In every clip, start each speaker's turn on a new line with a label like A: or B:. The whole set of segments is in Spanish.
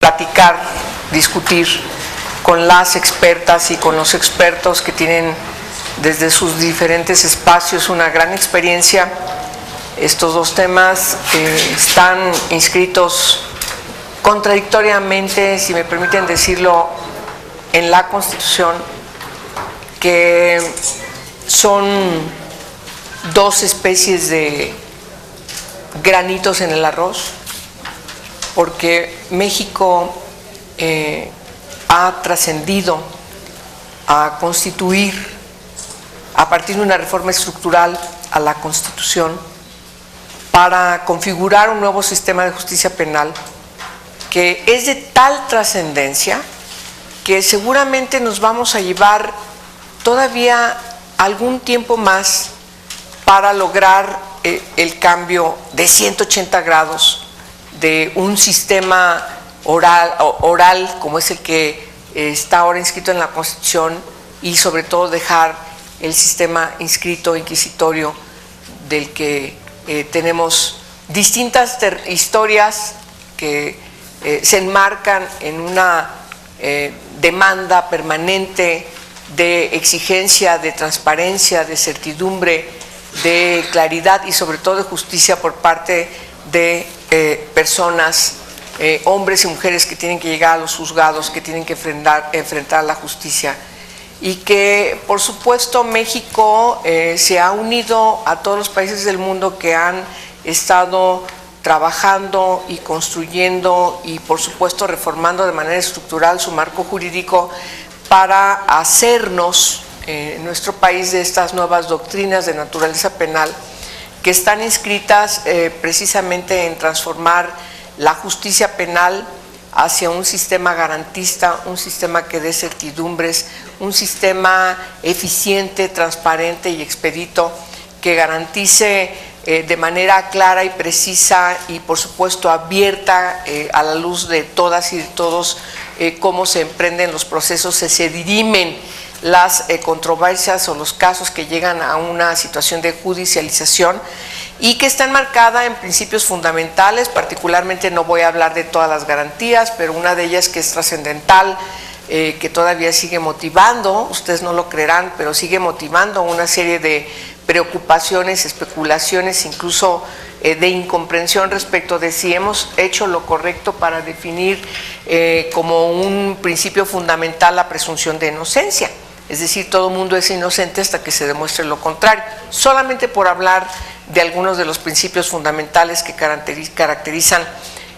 A: platicar, discutir con las expertas y con los expertos que tienen desde sus diferentes espacios una gran experiencia. Estos dos temas están inscritos contradictoriamente, si me permiten decirlo, en la Constitución, que son dos especies de granitos en el arroz, porque México ha trascendido a constituir, a partir de una reforma estructural a la Constitución, para configurar un nuevo sistema de justicia penal que es de tal trascendencia que seguramente nos vamos a llevar todavía algún tiempo más para lograr el cambio de 180 grados de un sistema oral como es el que está ahora inscrito en la Constitución, y sobre todo dejar el sistema inscrito inquisitorio del que tenemos distintas historias que se enmarcan en una demanda permanente de exigencia, de transparencia, de certidumbre, de claridad y sobre todo de justicia por parte de personas, hombres y mujeres que tienen que llegar a los juzgados, que tienen que enfrentar la justicia. Y que por supuesto México se ha unido a todos los países del mundo que han estado trabajando y construyendo y por supuesto reformando de manera estructural su marco jurídico para hacernos en nuestro país de estas nuevas doctrinas de naturaleza penal que están inscritas precisamente en transformar la justicia penal hacia un sistema garantista, un sistema que dé certidumbres, un sistema eficiente, transparente y expedito que garantice de manera clara y precisa y por supuesto abierta a la luz de todas y de todos cómo se emprenden los procesos, se dirimen las controversias o los casos que llegan a una situación de judicialización y que está enmarcada en principios fundamentales. Particularmente no voy a hablar de todas las garantías, pero una de ellas que es trascendental, que todavía sigue motivando, ustedes no lo creerán, pero sigue motivando una serie de preocupaciones, especulaciones, incluso de incomprensión respecto de si hemos hecho lo correcto para definir como un principio fundamental la presunción de inocencia. Es decir, todo mundo es inocente hasta que se demuestre lo contrario, solamente por hablar de algunos de los principios fundamentales que caracterizan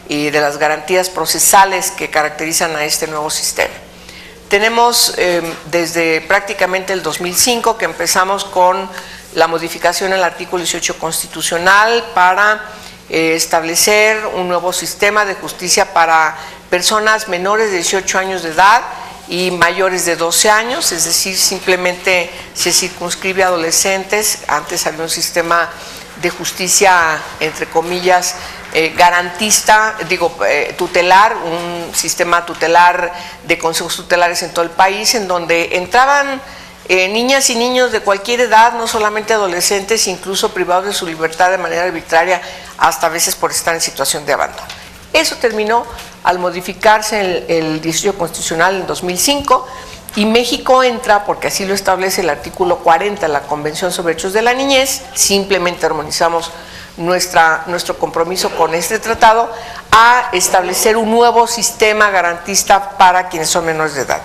A: y de las garantías procesales que caracterizan a este nuevo sistema. Tenemos desde prácticamente el 2005 que empezamos con la modificación al artículo 18 constitucional para establecer un nuevo sistema de justicia para personas menores de 18 años de edad y mayores de 12 años, es decir, simplemente se circunscribe a adolescentes. Antes había un sistema de justicia, entre comillas, garantista, tutelar, un sistema tutelar de consejos tutelares en todo el país, en donde entraban niñas y niños de cualquier edad, no solamente adolescentes, incluso privados de su libertad de manera arbitraria, hasta a veces por estar en situación de abandono. Eso terminó al modificarse el 18 constitucional en 2005 y México entra, porque así lo establece el artículo 40 de la Convención sobre Derechos de la Niñez, simplemente armonizamos nuestro compromiso con este tratado, a establecer un nuevo sistema garantista para quienes son menores de edad.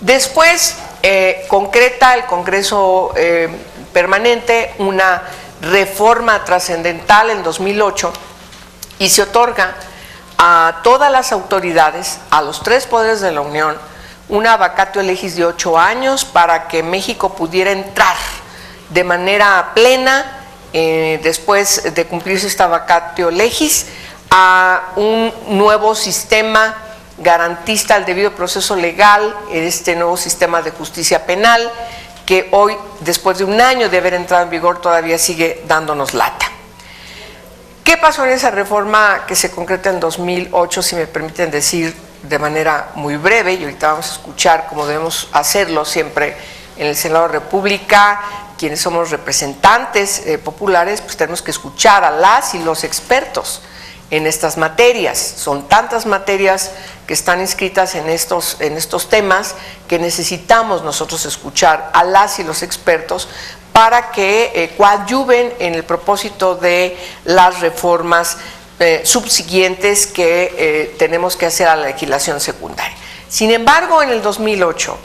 A: Después concreta el Congreso permanente una reforma trascendental en 2008 y se otorga a todas las autoridades, a los tres poderes de la Unión, una vacatio legis de 8 años para que México pudiera entrar de manera plena, después de cumplirse esta vacatio legis, a un nuevo sistema garantista al debido proceso legal, este nuevo sistema de justicia penal, que hoy, después de un año de haber entrado en vigor, todavía sigue dándonos lata. ¿Qué pasó en esa reforma que se concreta en 2008, si me permiten decir de manera muy breve? Y ahorita vamos a escuchar cómo debemos hacerlo siempre en el Senado de la República. Quienes somos representantes populares, pues tenemos que escuchar a las y los expertos en estas materias. Son tantas materias que están inscritas en estos temas que necesitamos nosotros escuchar a las y los expertos para que coadyuven en el propósito de las reformas subsiguientes que tenemos que hacer a la legislación secundaria. Sin embargo, en el 2008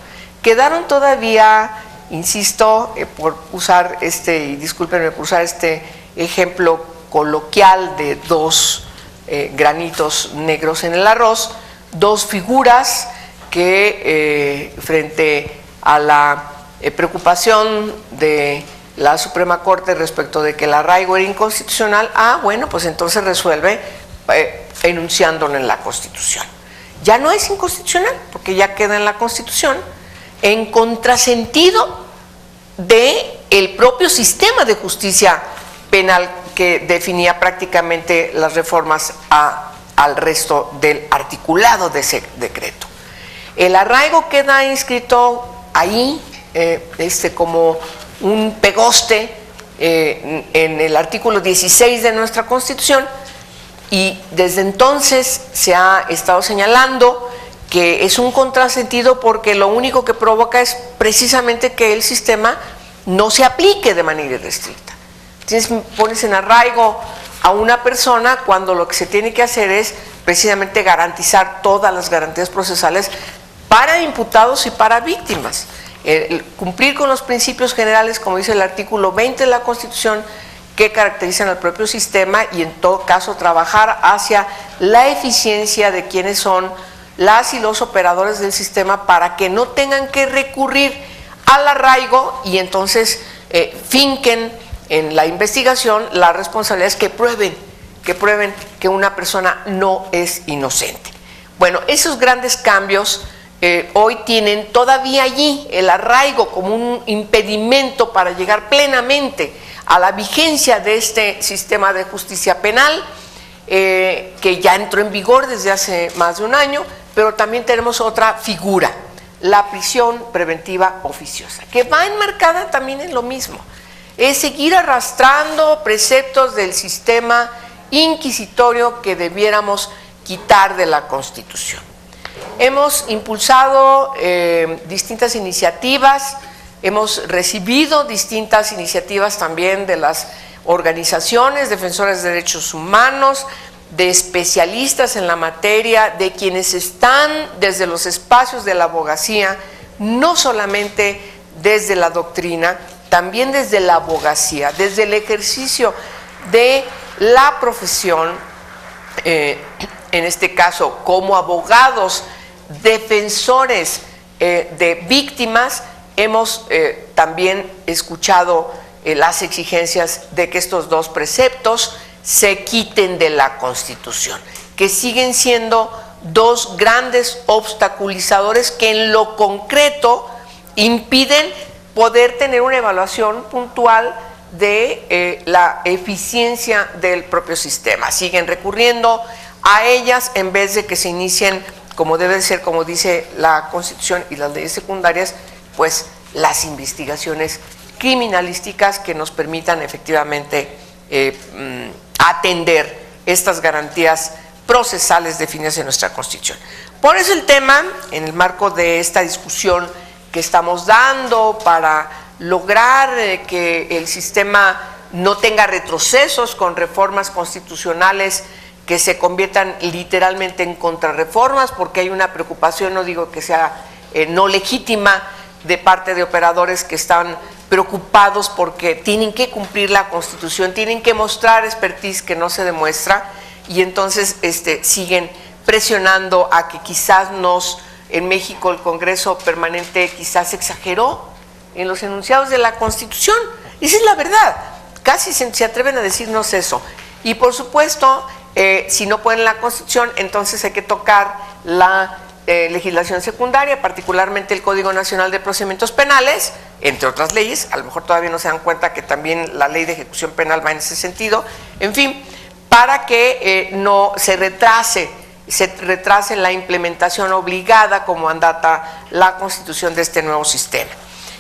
A: quedaron todavía, insisto, por usar y discúlpenme por usar este ejemplo coloquial de dos granitos negros en el arroz, dos figuras que frente a la preocupación de la Suprema Corte respecto de que el arraigo era inconstitucional, bueno, pues entonces resuelve enunciándolo en la Constitución. Ya no es inconstitucional, porque ya queda en la Constitución, en contrasentido del propio sistema de justicia penal que definía prácticamente las reformas al resto del articulado de ese decreto. El arraigo queda inscrito ahí como un pegoste en el artículo 16 de nuestra Constitución, y desde entonces se ha estado señalando que es un contrasentido porque lo único que provoca es precisamente que el sistema no se aplique de manera irrestricta. Pones en arraigo a una persona cuando lo que se tiene que hacer es precisamente garantizar todas las garantías procesales para imputados y para víctimas. Cumplir con los principios generales, como dice el artículo 20 de la Constitución, que caracterizan al propio sistema, y en todo caso trabajar hacia la eficiencia de quienes son las y los operadores del sistema para que no tengan que recurrir al arraigo y entonces finquen en la investigación las responsabilidades que prueben que una persona no es inocente. Bueno, esos grandes cambios hoy tienen todavía allí el arraigo como un impedimento para llegar plenamente a la vigencia de este sistema de justicia penal, que ya entró en vigor desde hace más de un año, pero también tenemos otra figura, la prisión preventiva oficiosa, que va enmarcada también en lo mismo. Es seguir arrastrando preceptos del sistema inquisitorio que debiéramos quitar de la Constitución. Hemos impulsado distintas iniciativas, hemos recibido distintas iniciativas también de las organizaciones defensoras de derechos humanos, de especialistas en la materia, de quienes están desde los espacios de la abogacía, no solamente desde la doctrina, también desde la abogacía, desde el ejercicio de la profesión, en este caso como abogados, defensores de víctimas. Hemos también escuchado las exigencias de que estos dos preceptos se quiten de la Constitución, que siguen siendo dos grandes obstaculizadores que en lo concreto impiden poder tener una evaluación puntual de la eficiencia del propio sistema. Siguen recurriendo a ellas en vez de que se inicien, como debe ser, como dice la Constitución y las leyes secundarias, pues las investigaciones criminalísticas que nos permitan efectivamente atender estas garantías procesales definidas en nuestra Constitución. Por eso el tema, en el marco de esta discusión que estamos dando para lograr que el sistema no tenga retrocesos con reformas constitucionales que se conviertan literalmente en contrarreformas, porque hay una preocupación, no digo que sea no legítima, de parte de operadores que están preocupados porque tienen que cumplir la Constitución, tienen que mostrar expertise que no se demuestra, y entonces siguen presionando a que quizás en México el Congreso permanente quizás exageró en los enunciados de la Constitución. Esa es la verdad, casi se atreven a decirnos eso. Y por supuesto, si no pueden la Constitución, entonces hay que tocar la legislación secundaria, particularmente el Código Nacional de Procedimientos Penales, entre otras leyes. A lo mejor todavía no se dan cuenta que también la ley de ejecución penal va en ese sentido, en fin, para que no se retrase la implementación obligada como mandata la Constitución de este nuevo sistema.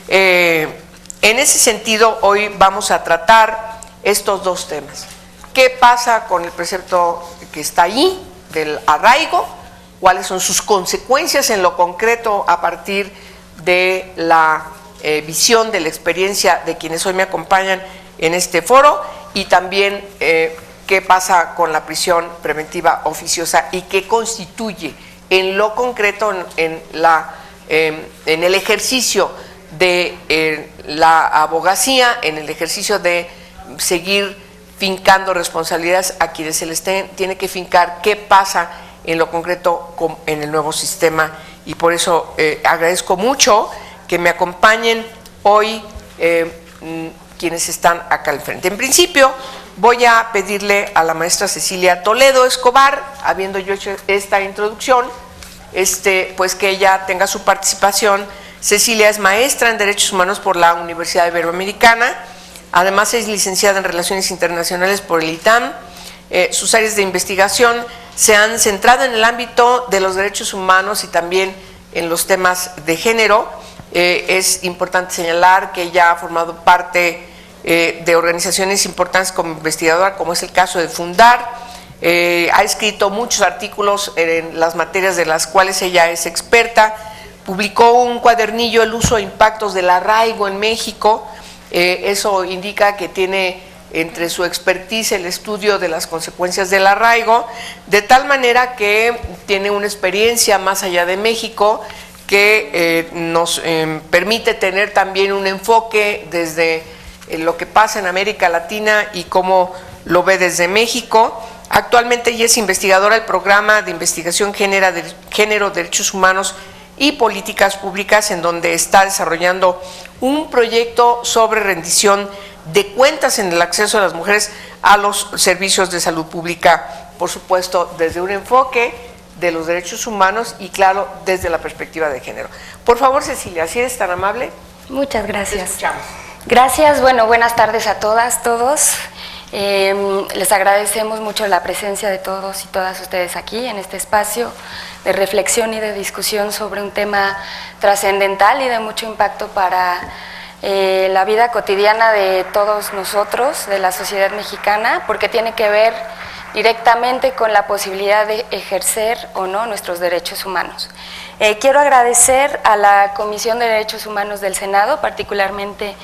A: En ese sentido, hoy vamos a tratar estos dos temas. ¿Qué pasa con el precepto que está ahí, del arraigo, cuáles son sus consecuencias en lo concreto a partir de la visión, de la experiencia de quienes hoy me acompañan en este foro, y también qué pasa con la prisión preventiva oficiosa y qué constituye en lo concreto en el ejercicio de la abogacía, en el ejercicio de seguir fincando responsabilidades a quienes se les tiene que fincar, qué pasa en lo concreto en el nuevo sistema. Y por eso agradezco mucho que me acompañen hoy quienes están acá al frente. En principio voy a pedirle a la maestra Cecilia Toledo Escobar, habiendo yo hecho esta introducción, pues que ella tenga su participación. Cecilia es maestra en Derechos Humanos por la Universidad Iberoamericana, además es licenciada en Relaciones Internacionales por el ITAM. Sus áreas de investigación se han centrado en el ámbito de los derechos humanos y también en los temas de género. Es importante señalar que ella ha formado parte de organizaciones importantes como investigadora, como es el caso de Fundar. Ha escrito muchos artículos en las materias de las cuales ella es experta. Publicó un cuadernillo, El uso e impactos del arraigo en México. Eso indica que tiene entre su expertise el estudio de las consecuencias del arraigo, de tal manera que tiene una experiencia más allá de México que nos permite tener también un enfoque desde lo que pasa en América Latina y cómo lo ve desde México. Actualmente ella es investigadora del programa de investigación Género, Derechos Humanos y Políticas Públicas, en donde está desarrollando un proyecto sobre rendición de cuentas en el acceso de las mujeres a los servicios de salud pública, por supuesto desde un enfoque de los derechos humanos y claro, desde la perspectiva de género. Por favor, Cecilia, si eres tan amable.
B: Muchas gracias.
A: Te escuchamos.
B: Gracias, bueno, buenas tardes a todas, todos. Les agradecemos mucho la presencia de todos y todas ustedes aquí en este espacio de reflexión y de discusión sobre un tema trascendental y de mucho impacto para la vida cotidiana de todos nosotros, de la sociedad mexicana, porque tiene que ver directamente con la posibilidad de ejercer o no nuestros derechos humanos. Quiero agradecer a la Comisión de Derechos Humanos del Senado, particularmente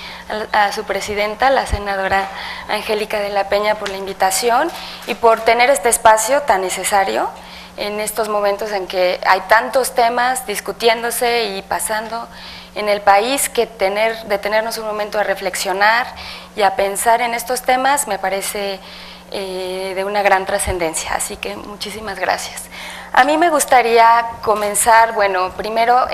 B: a su presidenta, la senadora Angélica de la Peña, por la invitación y por tener este espacio tan necesario en estos momentos en que hay tantos temas discutiéndose y pasando en el país, que detenernos un momento a reflexionar y a pensar en estos temas me parece de una gran trascendencia, así que muchísimas gracias. A mí me gustaría comenzar, bueno, primero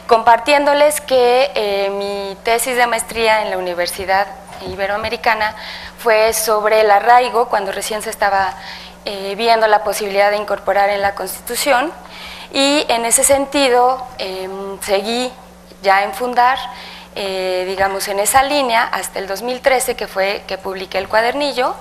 B: compartiéndoles que mi tesis de maestría en la Universidad Iberoamericana fue sobre el arraigo, cuando recién se estaba viendo la posibilidad de incorporar en la Constitución, y en ese sentido seguí ya en Fundar, digamos en esa línea hasta el 2013, que fue que publiqué el cuadernillo,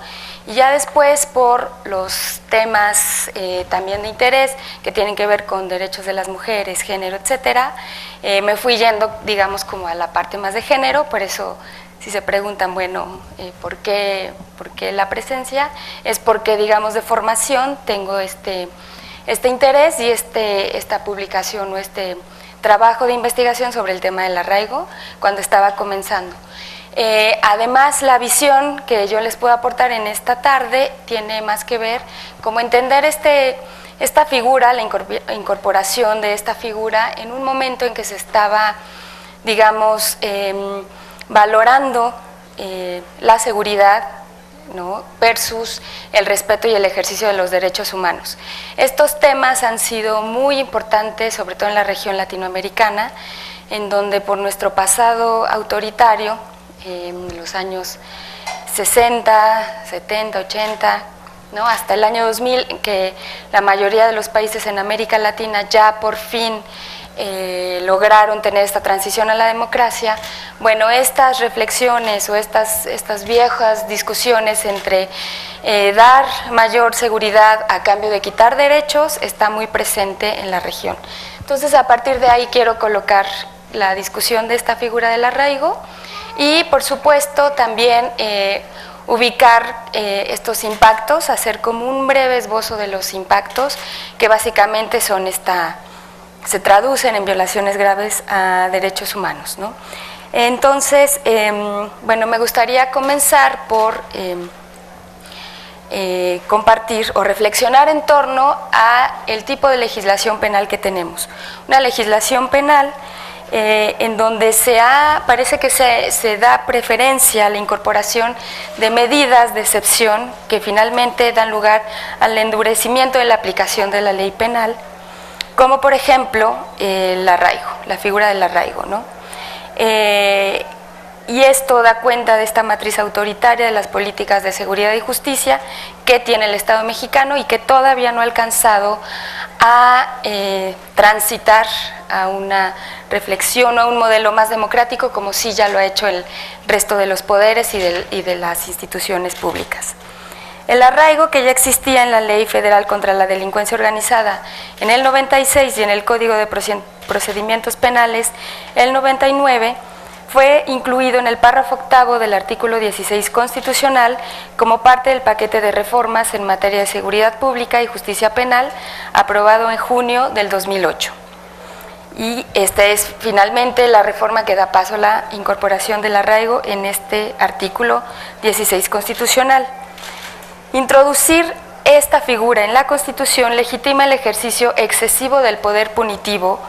B: y ya después por los temas también de interés que tienen que ver con derechos de las mujeres, género, etcétera, me fui yendo, digamos, como a la parte más de género. Por eso, si se preguntan, bueno, ¿por qué la presencia? Es porque, digamos, de formación tengo este interés y esta publicación o este trabajo de investigación sobre el tema del arraigo cuando estaba comenzando. Además, la visión que yo les puedo aportar en esta tarde tiene más que ver como entender esta figura, la incorporación de esta figura en un momento en que se estaba, digamos, valorando la seguridad, ¿no?, versus el respeto y el ejercicio de los derechos humanos. Estos temas han sido muy importantes, sobre todo en la región latinoamericana, en donde por nuestro pasado autoritario, en los años 60, 70, 80, ¿no?, hasta el año 2000, que la mayoría de los países en América Latina ya por fin lograron tener esta transición a la democracia. Bueno, estas reflexiones o estas viejas discusiones entre dar mayor seguridad a cambio de quitar derechos está muy presente en la región. Entonces, a partir de ahí quiero colocar la discusión de esta figura del arraigo y, por supuesto, también ubicar estos impactos, hacer como un breve esbozo de los impactos, que básicamente son se traducen en violaciones graves a derechos humanos, ¿no? Entonces, bueno, me gustaría comenzar por compartir o reflexionar en torno a el tipo de legislación penal que tenemos. Una legislación penal en donde parece que se da preferencia a la incorporación de medidas de excepción que finalmente dan lugar al endurecimiento de la aplicación de la ley penal, como por ejemplo el arraigo, la figura del arraigo, ¿no? Y esto da cuenta de esta matriz autoritaria de las políticas de seguridad y justicia que tiene el Estado mexicano y que todavía no ha alcanzado a transitar a una reflexión o a un modelo más democrático, como sí ya lo ha hecho el resto de los poderes y de las instituciones públicas. El arraigo, que ya existía en la Ley Federal contra la Delincuencia Organizada en el 96 y en el Código de Procedimientos Penales el 99, fue incluido en el párrafo octavo del artículo 16 constitucional como parte del paquete de reformas en materia de seguridad pública y justicia penal aprobado en junio del 2008. Y esta es finalmente la reforma que da paso a la incorporación del arraigo en este artículo 16 constitucional. Introducir esta figura en la Constitución legitima el ejercicio excesivo del poder punitivo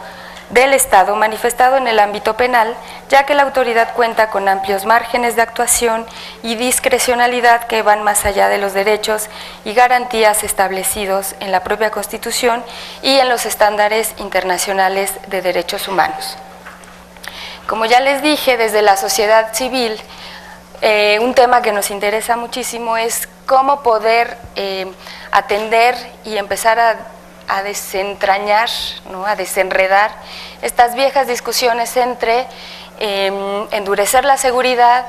B: del Estado manifestado en el ámbito penal, ya que la autoridad cuenta con amplios márgenes de actuación y discrecionalidad que van más allá de los derechos y garantías establecidos en la propia Constitución y en los estándares internacionales de derechos humanos. Como ya les dije, desde la sociedad civil, un tema que nos interesa muchísimo es cómo poder atender y empezar a desentrañar, ¿no?, a desenredar estas viejas discusiones entre endurecer la seguridad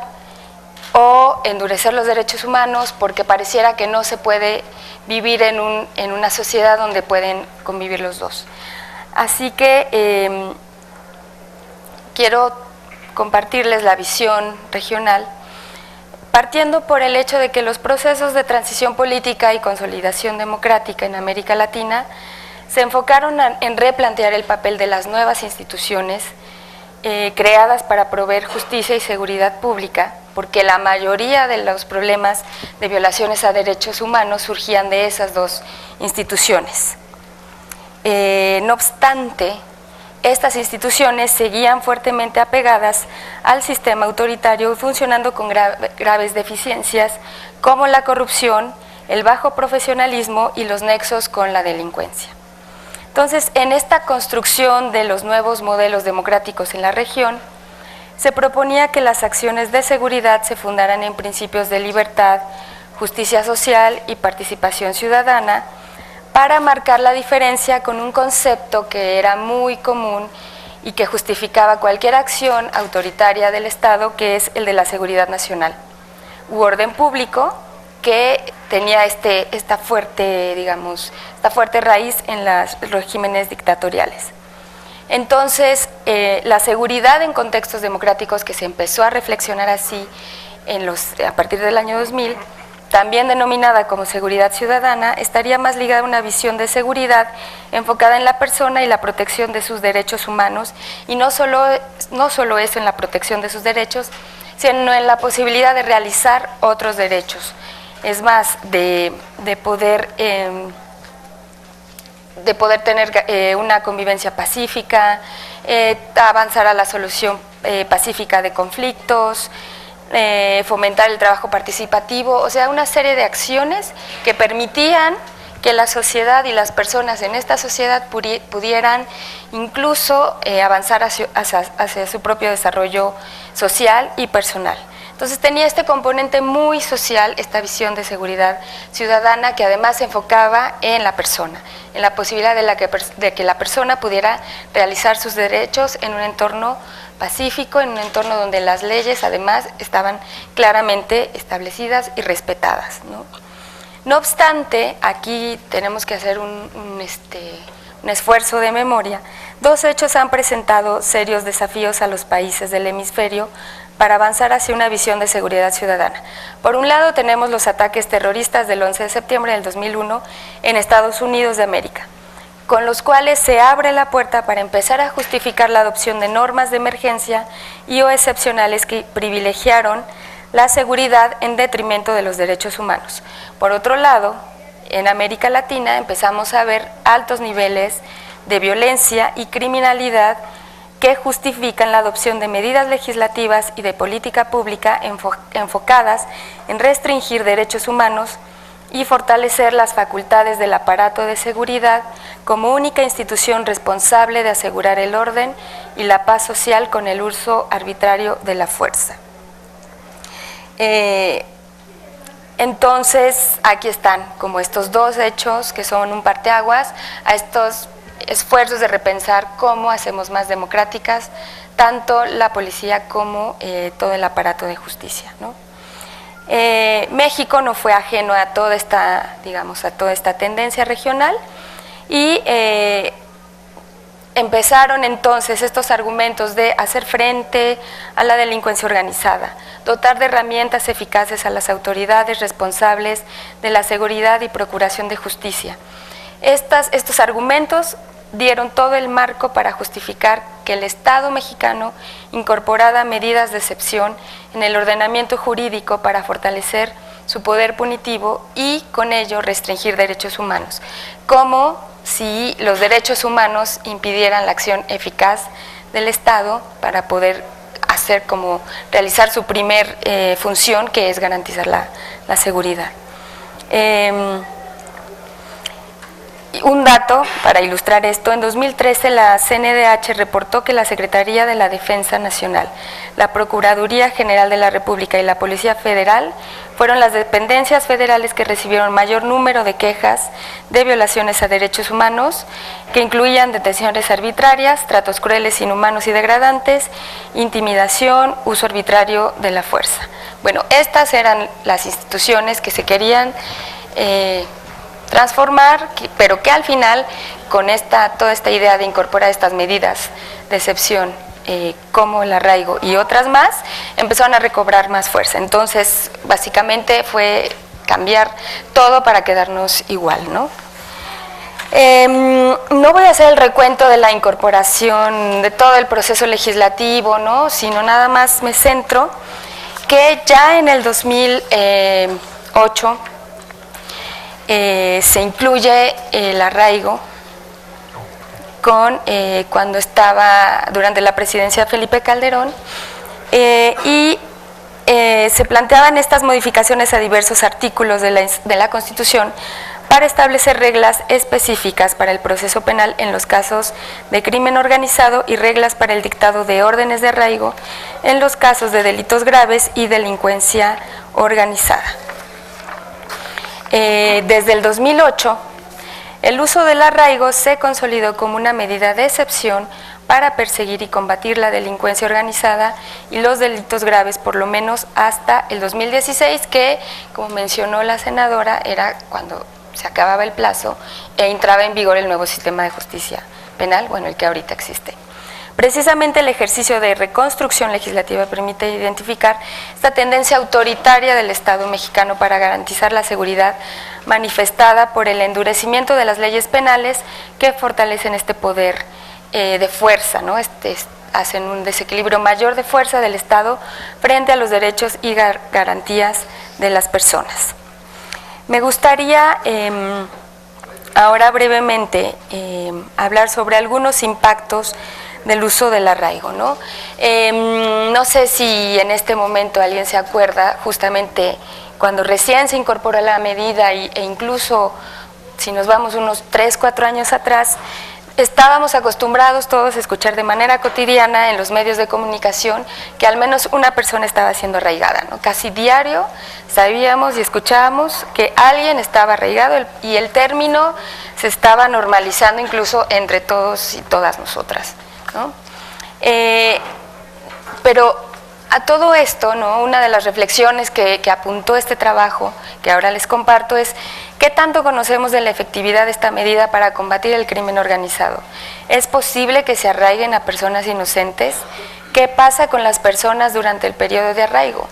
B: o endurecer los derechos humanos, porque pareciera que no se puede vivir en una sociedad donde pueden convivir los dos. Así que quiero compartirles la visión regional, partiendo por el hecho de que los procesos de transición política y consolidación democrática en América Latina se enfocaron en replantear el papel de las nuevas instituciones creadas para proveer justicia y seguridad pública, porque la mayoría de los problemas de violaciones a derechos humanos surgían de esas dos instituciones. No obstante, estas instituciones seguían fuertemente apegadas al sistema autoritario, funcionando con graves deficiencias como la corrupción, el bajo profesionalismo y los nexos con la delincuencia. Entonces, en esta construcción de los nuevos modelos democráticos en la región, se proponía que las acciones de seguridad se fundaran en principios de libertad, justicia social y participación ciudadana, para marcar la diferencia con un concepto que era muy común y que justificaba cualquier acción autoritaria del Estado, que es el de la seguridad nacional u orden público, que tenía esta fuerte raíz en los regímenes dictatoriales. Entonces, la seguridad en contextos democráticos, que se empezó a reflexionar así a partir del año 2000, también denominada como seguridad ciudadana, estaría más ligada a una visión de seguridad enfocada en la persona y la protección de sus derechos humanos, y no solo eso en la protección de sus derechos, sino en la posibilidad de realizar otros derechos. Es más, de poder tener una convivencia pacífica, avanzar a la solución pacífica de conflictos, fomentar el trabajo participativo, o sea, una serie de acciones que permitían que la sociedad y las personas en esta sociedad pudieran incluso avanzar hacia su propio desarrollo social y personal. Entonces tenía este componente muy social, esta visión de seguridad ciudadana, que además se enfocaba en la persona, en la posibilidad de que la persona pudiera realizar sus derechos en un entorno pacífico, en un entorno donde las leyes además estaban claramente establecidas y respetadas, ¿no? No obstante, aquí tenemos que hacer un esfuerzo de memoria. Dos hechos han presentado serios desafíos a los países del hemisferio para avanzar hacia una visión de seguridad ciudadana. Por un lado tenemos los ataques terroristas del 11 de septiembre del 2001 en Estados Unidos de América, con los cuales se abre la puerta para empezar a justificar la adopción de normas de emergencia y o excepcionales que privilegiaron la seguridad en detrimento de los derechos humanos. Por otro lado, en América Latina empezamos a ver altos niveles de violencia y criminalidad que justifican la adopción de medidas legislativas y de política pública enfocadas en restringir derechos humanos y fortalecer las facultades del aparato de seguridad como única institución responsable de asegurar el orden y la paz social con el uso arbitrario de la fuerza. Entonces, aquí están como estos dos hechos que son un parteaguas a estos esfuerzos de repensar cómo hacemos más democráticas tanto la policía como todo el aparato de justicia, ¿no? México no fue ajeno a toda esta, digamos, a toda esta tendencia regional y empezaron entonces estos argumentos de hacer frente a la delincuencia organizada, dotar de herramientas eficaces a las autoridades responsables de la seguridad y procuración de justicia. Estos argumentos dieron todo el marco para justificar que el Estado mexicano incorporara medidas de excepción en el ordenamiento jurídico para fortalecer su poder punitivo y con ello restringir derechos humanos, como si los derechos humanos impidieran la acción eficaz del Estado para poder hacer como realizar su primer función, que es garantizar la seguridad. Un dato para ilustrar esto: en 2013 la CNDH reportó que la Secretaría de la Defensa Nacional, la Procuraduría General de la República y la Policía Federal fueron las dependencias federales que recibieron mayor número de quejas de violaciones a derechos humanos, que incluían detenciones arbitrarias, tratos crueles, inhumanos y degradantes, intimidación, uso arbitrario de la fuerza. Bueno, estas eran las instituciones que se querían transformar, pero que al final, con toda esta idea de incorporar estas medidas de excepción, como el arraigo y otras más, empezaron a recobrar más fuerza. Entonces, básicamente fue cambiar todo para quedarnos igual, ¿no? No voy a hacer el recuento de la incorporación de todo el proceso legislativo, ¿no? Sino nada más me centro que ya en el 2008 se incluye el arraigo cuando estaba durante la presidencia de Felipe Calderón y se planteaban estas modificaciones a diversos artículos de la Constitución para establecer reglas específicas para el proceso penal en los casos de crimen organizado y reglas para el dictado de órdenes de arraigo en los casos de delitos graves y delincuencia organizada. Desde el 2008, el uso del arraigo se consolidó como una medida de excepción para perseguir y combatir la delincuencia organizada y los delitos graves, por lo menos hasta el 2016, que, como mencionó la senadora, era cuando se acababa el plazo e entraba en vigor el nuevo sistema de justicia penal, bueno, el que ahorita existe. Precisamente el ejercicio de reconstrucción legislativa permite identificar esta tendencia autoritaria del Estado mexicano para garantizar la seguridad manifestada por el endurecimiento de las leyes penales que fortalecen este poder de fuerza, ¿no? Hacen un desequilibrio mayor de fuerza del Estado frente a los derechos y garantías de las personas. Me gustaría ahora brevemente hablar sobre algunos impactos del uso del arraigo, ¿no? No sé si en este momento alguien se acuerda, justamente cuando recién se incorporó la medida e incluso si nos vamos unos 3, 4 años atrás, estábamos acostumbrados todos a escuchar de manera cotidiana en los medios de comunicación que al menos una persona estaba siendo arraigada, ¿no? Casi diario sabíamos y escuchábamos que alguien estaba arraigado y el término se estaba normalizando incluso entre todos y todas nosotras, ¿no? Pero a todo esto, ¿no? Una de las reflexiones que apuntó este trabajo, que ahora les comparto, es ¿qué tanto conocemos de la efectividad de esta medida para combatir el crimen organizado? ¿Es posible que se arraiguen a personas inocentes? ¿qué pasa con las personas durante el periodo de arraigo?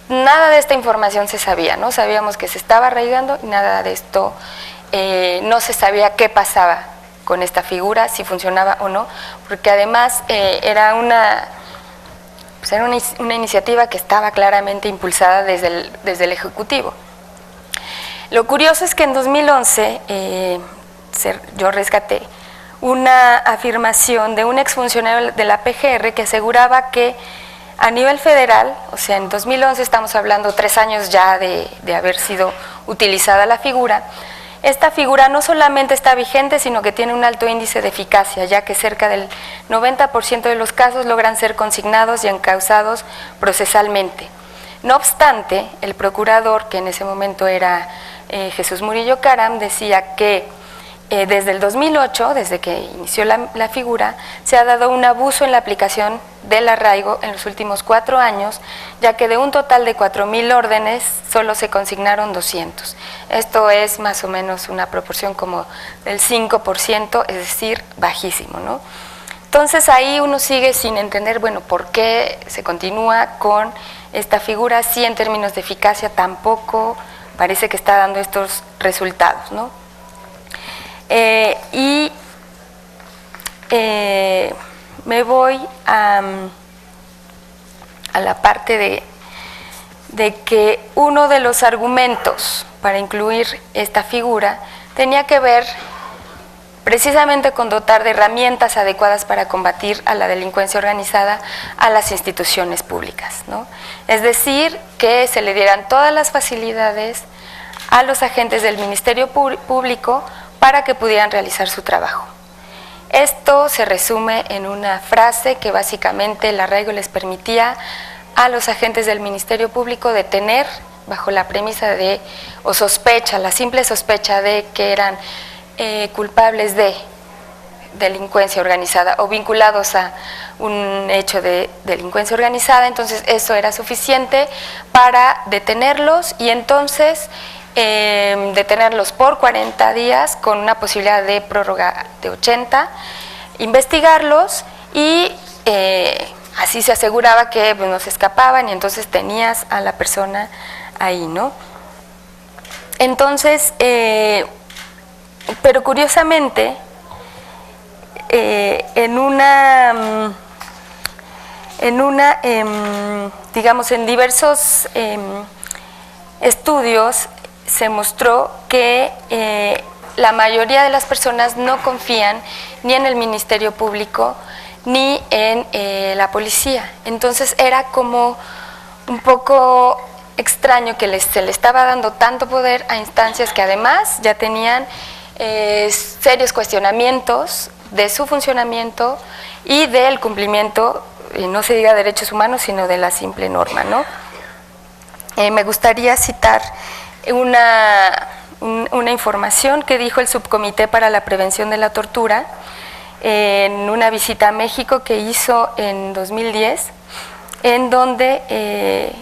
B: Nada de esta información se sabía, ¿no? Sabíamos que se estaba arraigando y nada de esto, no se sabía qué pasaba con esta figura, si funcionaba o no, porque además era una iniciativa que estaba claramente impulsada desde el Ejecutivo. Lo curioso es que en 2011 yo rescaté una afirmación de un exfuncionario de la PGR que aseguraba que a nivel federal, o sea, en 2011 estamos hablando 3 años ya de haber sido utilizada la figura, esta figura no solamente está vigente, sino que tiene un alto índice de eficacia, ya que cerca del 90% de los casos logran ser consignados y encausados procesalmente. No obstante, el procurador, que en ese momento era Jesús Murillo Caram, decía que desde el 2008, desde que inició la figura, se ha dado un abuso en la aplicación del arraigo en los últimos 4 años, ya que de un total de 4,000 órdenes solo se consignaron 200. Esto es más o menos una proporción como del 5%, es decir, bajísimo, ¿no? Entonces ahí uno sigue sin entender, bueno, por qué se continúa con esta figura, si en términos de eficacia tampoco parece que está dando estos resultados, ¿no? Me voy a la parte de que uno de los argumentos para incluir esta figura tenía que ver precisamente con dotar de herramientas adecuadas para combatir a la delincuencia organizada a las instituciones públicas, ¿no? Es decir, que se le dieran todas las facilidades a los agentes del Ministerio Público para que pudieran realizar su trabajo. Esto se resume en una frase que básicamente el arraigo les permitía a los agentes del Ministerio Público detener bajo la premisa de, o sospecha, la simple sospecha de que eran culpables de delincuencia organizada o vinculados a un hecho de delincuencia organizada. Entonces eso era suficiente para detenerlos y entonces detenerlos por 40 días con una posibilidad de prórroga de 80, investigarlos y así se aseguraba que pues, no se escapaban y entonces tenías a la persona ahí, ¿no? Entonces, pero curiosamente, digamos, en diversos estudios se mostró que la mayoría de las personas no confían ni en el Ministerio Público ni en la policía. Entonces era como un poco extraño que se le estaba dando tanto poder a instancias que además ya tenían serios cuestionamientos de su funcionamiento y del cumplimiento, no se diga derechos humanos, sino de la simple norma, ¿no? Me gustaría citar una información que dijo el Subcomité para la Prevención de la Tortura en una visita a México que hizo en 2010, en donde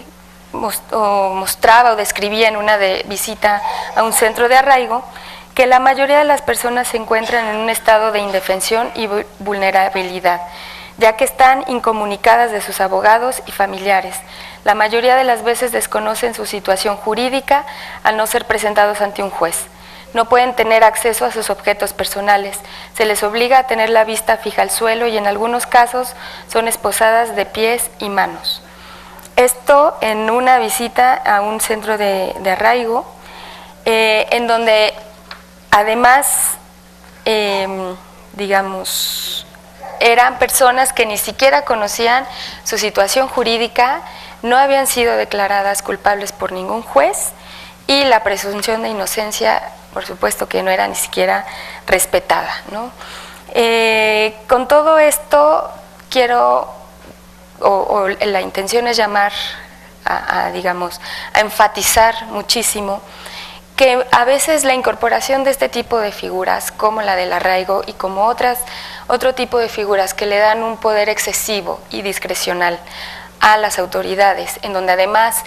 B: mostraba o describía en una visita a un centro de arraigo que la mayoría de las personas se encuentran en un estado de indefensión y vulnerabilidad, ya que están incomunicadas de sus abogados y familiares. La mayoría de las veces desconocen su situación jurídica al no ser presentados ante un juez. No pueden tener acceso a sus objetos personales, se les obliga a tener la vista fija al suelo y en algunos casos son esposadas de pies y manos. Esto en una visita a un centro de arraigo, en donde además, digamos, eran personas que ni siquiera conocían su situación jurídica, no habían sido declaradas culpables por ningún juez y la presunción de inocencia, por supuesto que no era ni siquiera respetada, ¿no? Con todo esto quiero, la intención es llamar digamos, a enfatizar muchísimo que a veces la incorporación de este tipo de figuras, como la del arraigo y como otro tipo de figuras que le dan un poder excesivo y discrecional a las autoridades, en donde además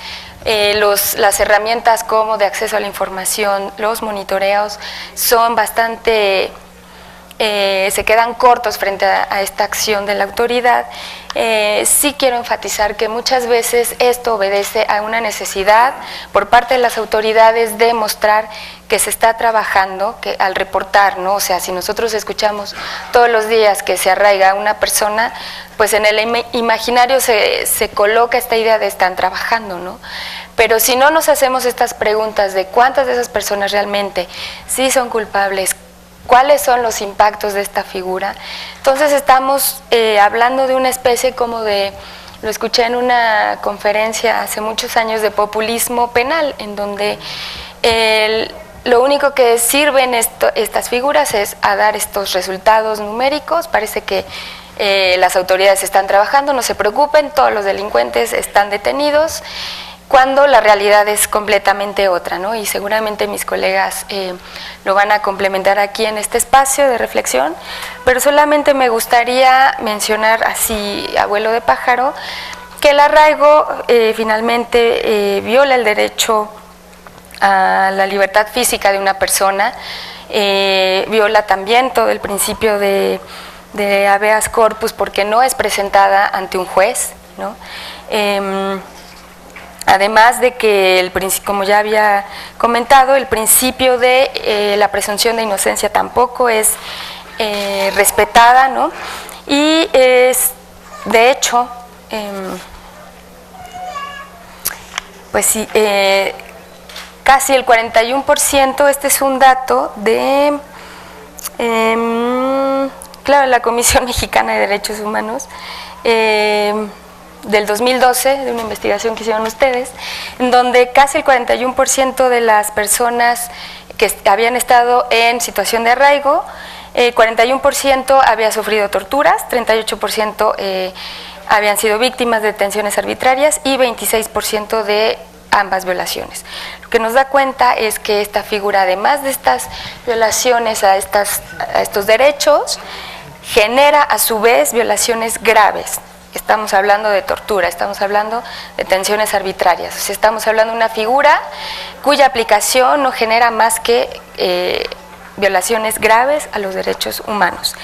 B: las herramientas como de acceso a la información, los monitoreos son bastante se quedan cortos frente a esta acción de la autoridad. Sí quiero enfatizar que muchas veces esto obedece a una necesidad por parte de las autoridades de mostrar que se está trabajando, que al reportar, ¿no? O sea, si nosotros escuchamos todos los días que se arraiga una persona, pues en el imaginario se coloca esta idea de están trabajando, ¿no? Pero si no nos hacemos estas preguntas de cuántas de esas personas realmente sí son culpables, cuáles son los impactos de esta figura, entonces estamos hablando de una especie como de, lo escuché en una conferencia hace muchos años, de populismo penal, en donde lo único que sirven estas figuras es a dar estos resultados numéricos. Parece que las autoridades están trabajando, no se preocupen, todos los delincuentes están detenidos, cuando la realidad es completamente otra, ¿no? Y seguramente mis colegas lo van a complementar aquí en este espacio de reflexión, pero solamente me gustaría mencionar así, a vuelo de pájaro, que el arraigo finalmente viola el derecho a la libertad física de una persona, viola también todo el principio de habeas corpus porque no es presentada ante un juez, ¿no? Además de que, como ya había comentado, el principio de la presunción de inocencia tampoco es respetada, ¿no? Y es, de hecho, pues sí, casi el 41%, este es un dato de, claro, la Comisión Mexicana de Derechos Humanos, del 2012, de una investigación que hicieron ustedes, en donde casi el 41% de las personas que habían estado en situación de arraigo, 41% había sufrido torturas, 38% habían sido víctimas de detenciones arbitrarias y 26% de ambas violaciones. Lo que nos da cuenta es que esta figura, además de estas violaciones a estos derechos, genera a su vez violaciones graves. Estamos hablando de tortura, estamos hablando de detenciones arbitrarias, o sea, estamos hablando de una figura cuya aplicación no genera más que violaciones graves a los derechos humanos.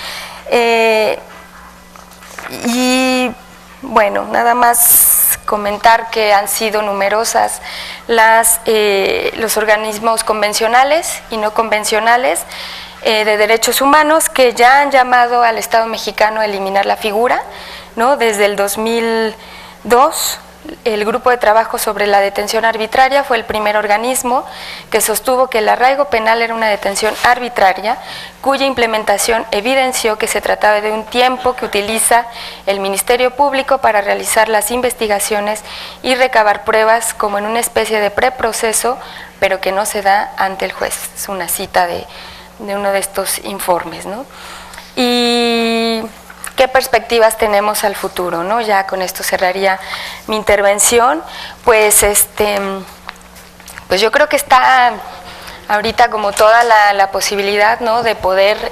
B: Y bueno, nada más comentar que han sido numerosas los organismos convencionales y no convencionales de derechos humanos que ya han llamado al Estado mexicano a eliminar la figura, ¿no? Desde el 2002, el Grupo de Trabajo sobre la Detención Arbitraria fue el primer organismo que sostuvo que el arraigo penal era una detención arbitraria, cuya implementación evidenció que se trataba de un tiempo que utiliza el Ministerio Público para realizar las investigaciones y recabar pruebas como en una especie de preproceso, pero que no se da ante el juez. Es una cita de uno de estos informes, ¿no? Y ¿qué perspectivas tenemos al futuro, ¿no? Ya con esto cerraría mi intervención. Pues pues yo creo que está ahorita como toda la posibilidad, ¿no?, de poder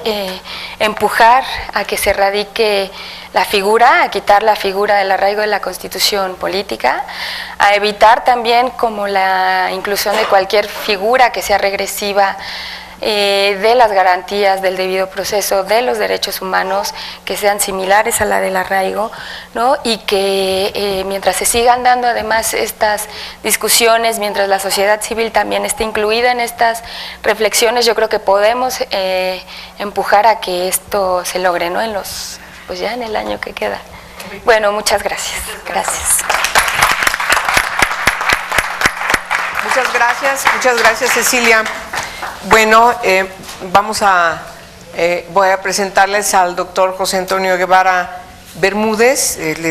B: empujar a que se erradique la figura, a quitar la figura del arraigo de la Constitución política, a evitar también como la inclusión de cualquier figura que sea regresiva de las garantías del debido proceso, de los derechos humanos que sean similares a la del arraigo, ¿no? Y que mientras se sigan dando además estas discusiones, mientras la sociedad civil también esté incluida en estas reflexiones, yo creo que podemos empujar a que esto se logre, ¿no? Pues ya en el año que queda. Bueno, muchas gracias. Gracias.
A: Muchas gracias, Cecilia. Bueno, voy a presentarles al doctor José Antonio Guevara Bermúdez. Él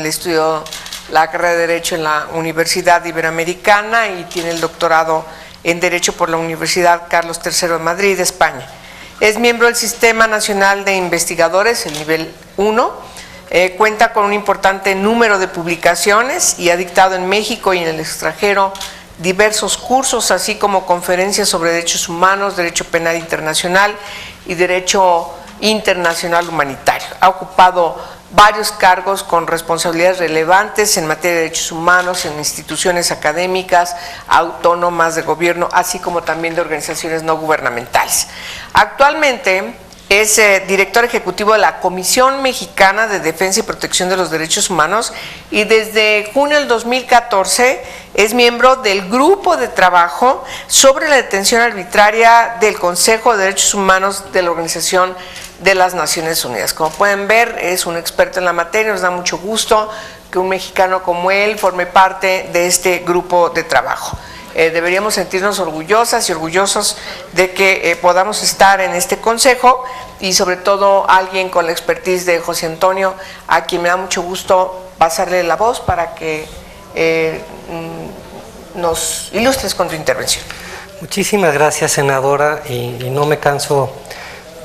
A: estudió la carrera de Derecho en la Universidad Iberoamericana y tiene el doctorado en Derecho por la Universidad Carlos III de Madrid, España. Es miembro del Sistema Nacional de Investigadores, el nivel 1. Cuenta con un importante número de publicaciones y ha dictado en México y en el extranjero diversos cursos, así como conferencias sobre derechos humanos, derecho penal internacional y derecho internacional humanitario. Ha ocupado varios cargos con responsabilidades relevantes en materia de derechos humanos en instituciones académicas, autónomas de gobierno, así como también de organizaciones no gubernamentales. Actualmente es director ejecutivo de la Comisión Mexicana de Defensa y Protección de los Derechos Humanos y desde junio del 2014 es miembro del grupo de trabajo sobre la detención arbitraria del Consejo de Derechos Humanos de la Organización de las Naciones Unidas. Como pueden ver, es un experto en la materia, nos da mucho gusto que un mexicano como él forme parte de este grupo de trabajo. Deberíamos sentirnos orgullosas y orgullosos de que podamos estar en este consejo y sobre todo alguien con la expertise de José Antonio, a quien me da mucho gusto pasarle la voz para que nos ilustres con tu intervención.
C: Muchísimas gracias, senadora, y no me canso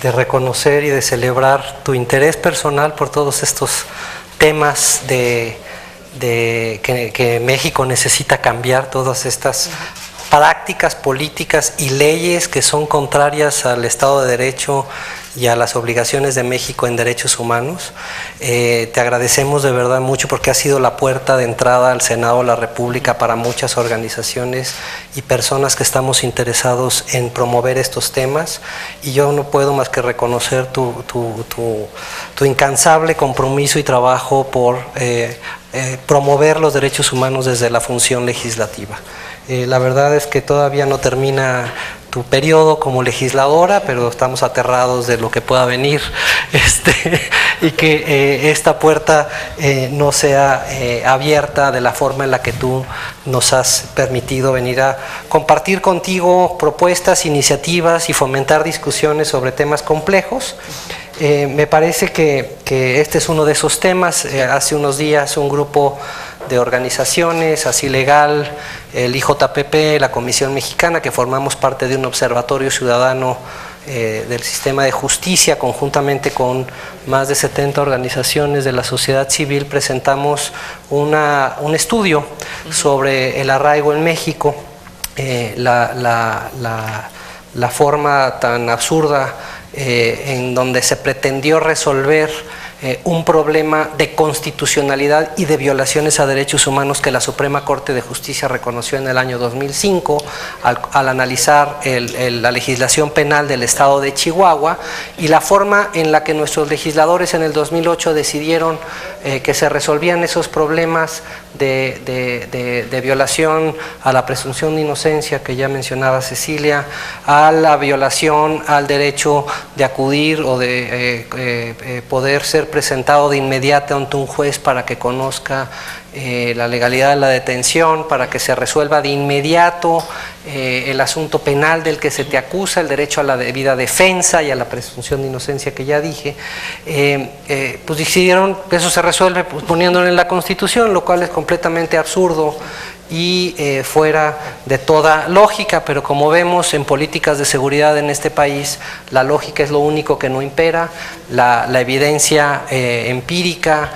C: de reconocer y de celebrar tu interés personal por todos estos temas que México necesita cambiar, todas estas prácticas políticas y leyes que son contrarias al Estado de Derecho y a las obligaciones de México en derechos humanos. Te agradecemos de verdad mucho porque ha sido la puerta de entrada al Senado de la República para muchas organizaciones y personas que estamos interesados en promover estos temas, y yo no puedo más que reconocer tu incansable compromiso y trabajo por promover los derechos humanos desde la función legislativa. La verdad es que todavía no termina tu periodo como legisladora, pero estamos aterrados de lo que pueda venir y que esta puerta no sea abierta de la forma en la que tú nos has permitido venir a compartir contigo propuestas, iniciativas y fomentar discusiones sobre temas complejos. Me parece que este es uno de esos temas. Hace unos días un grupo de organizaciones, Así Legal, el IJPP, la Comisión Mexicana, que formamos parte de un observatorio ciudadano del sistema de justicia, conjuntamente con más de 70 organizaciones de la sociedad civil, presentamos un estudio sobre el arraigo en México, la forma tan absurda en donde se pretendió resolver un problema de constitucionalidad y de violaciones a derechos humanos que la Suprema Corte de Justicia reconoció en el año 2005 al analizar la legislación penal del estado de Chihuahua, y la forma en la que nuestros legisladores en el 2008 decidieron que se resolvían esos problemas de violación a la presunción de inocencia que ya mencionaba Cecilia, a la violación al derecho de acudir o de poder ser presentado de inmediato ante un juez para que conozca la legalidad de la detención, para que se resuelva de inmediato el asunto penal del que se te acusa, el derecho a la debida defensa y a la presunción de inocencia que ya dije. Pues decidieron que eso se resuelve pues, poniéndolo en la Constitución, lo cual es completamente absurdo y fuera de toda lógica, pero como vemos en políticas de seguridad en este país, la lógica es lo único que no impera, la evidencia empírica,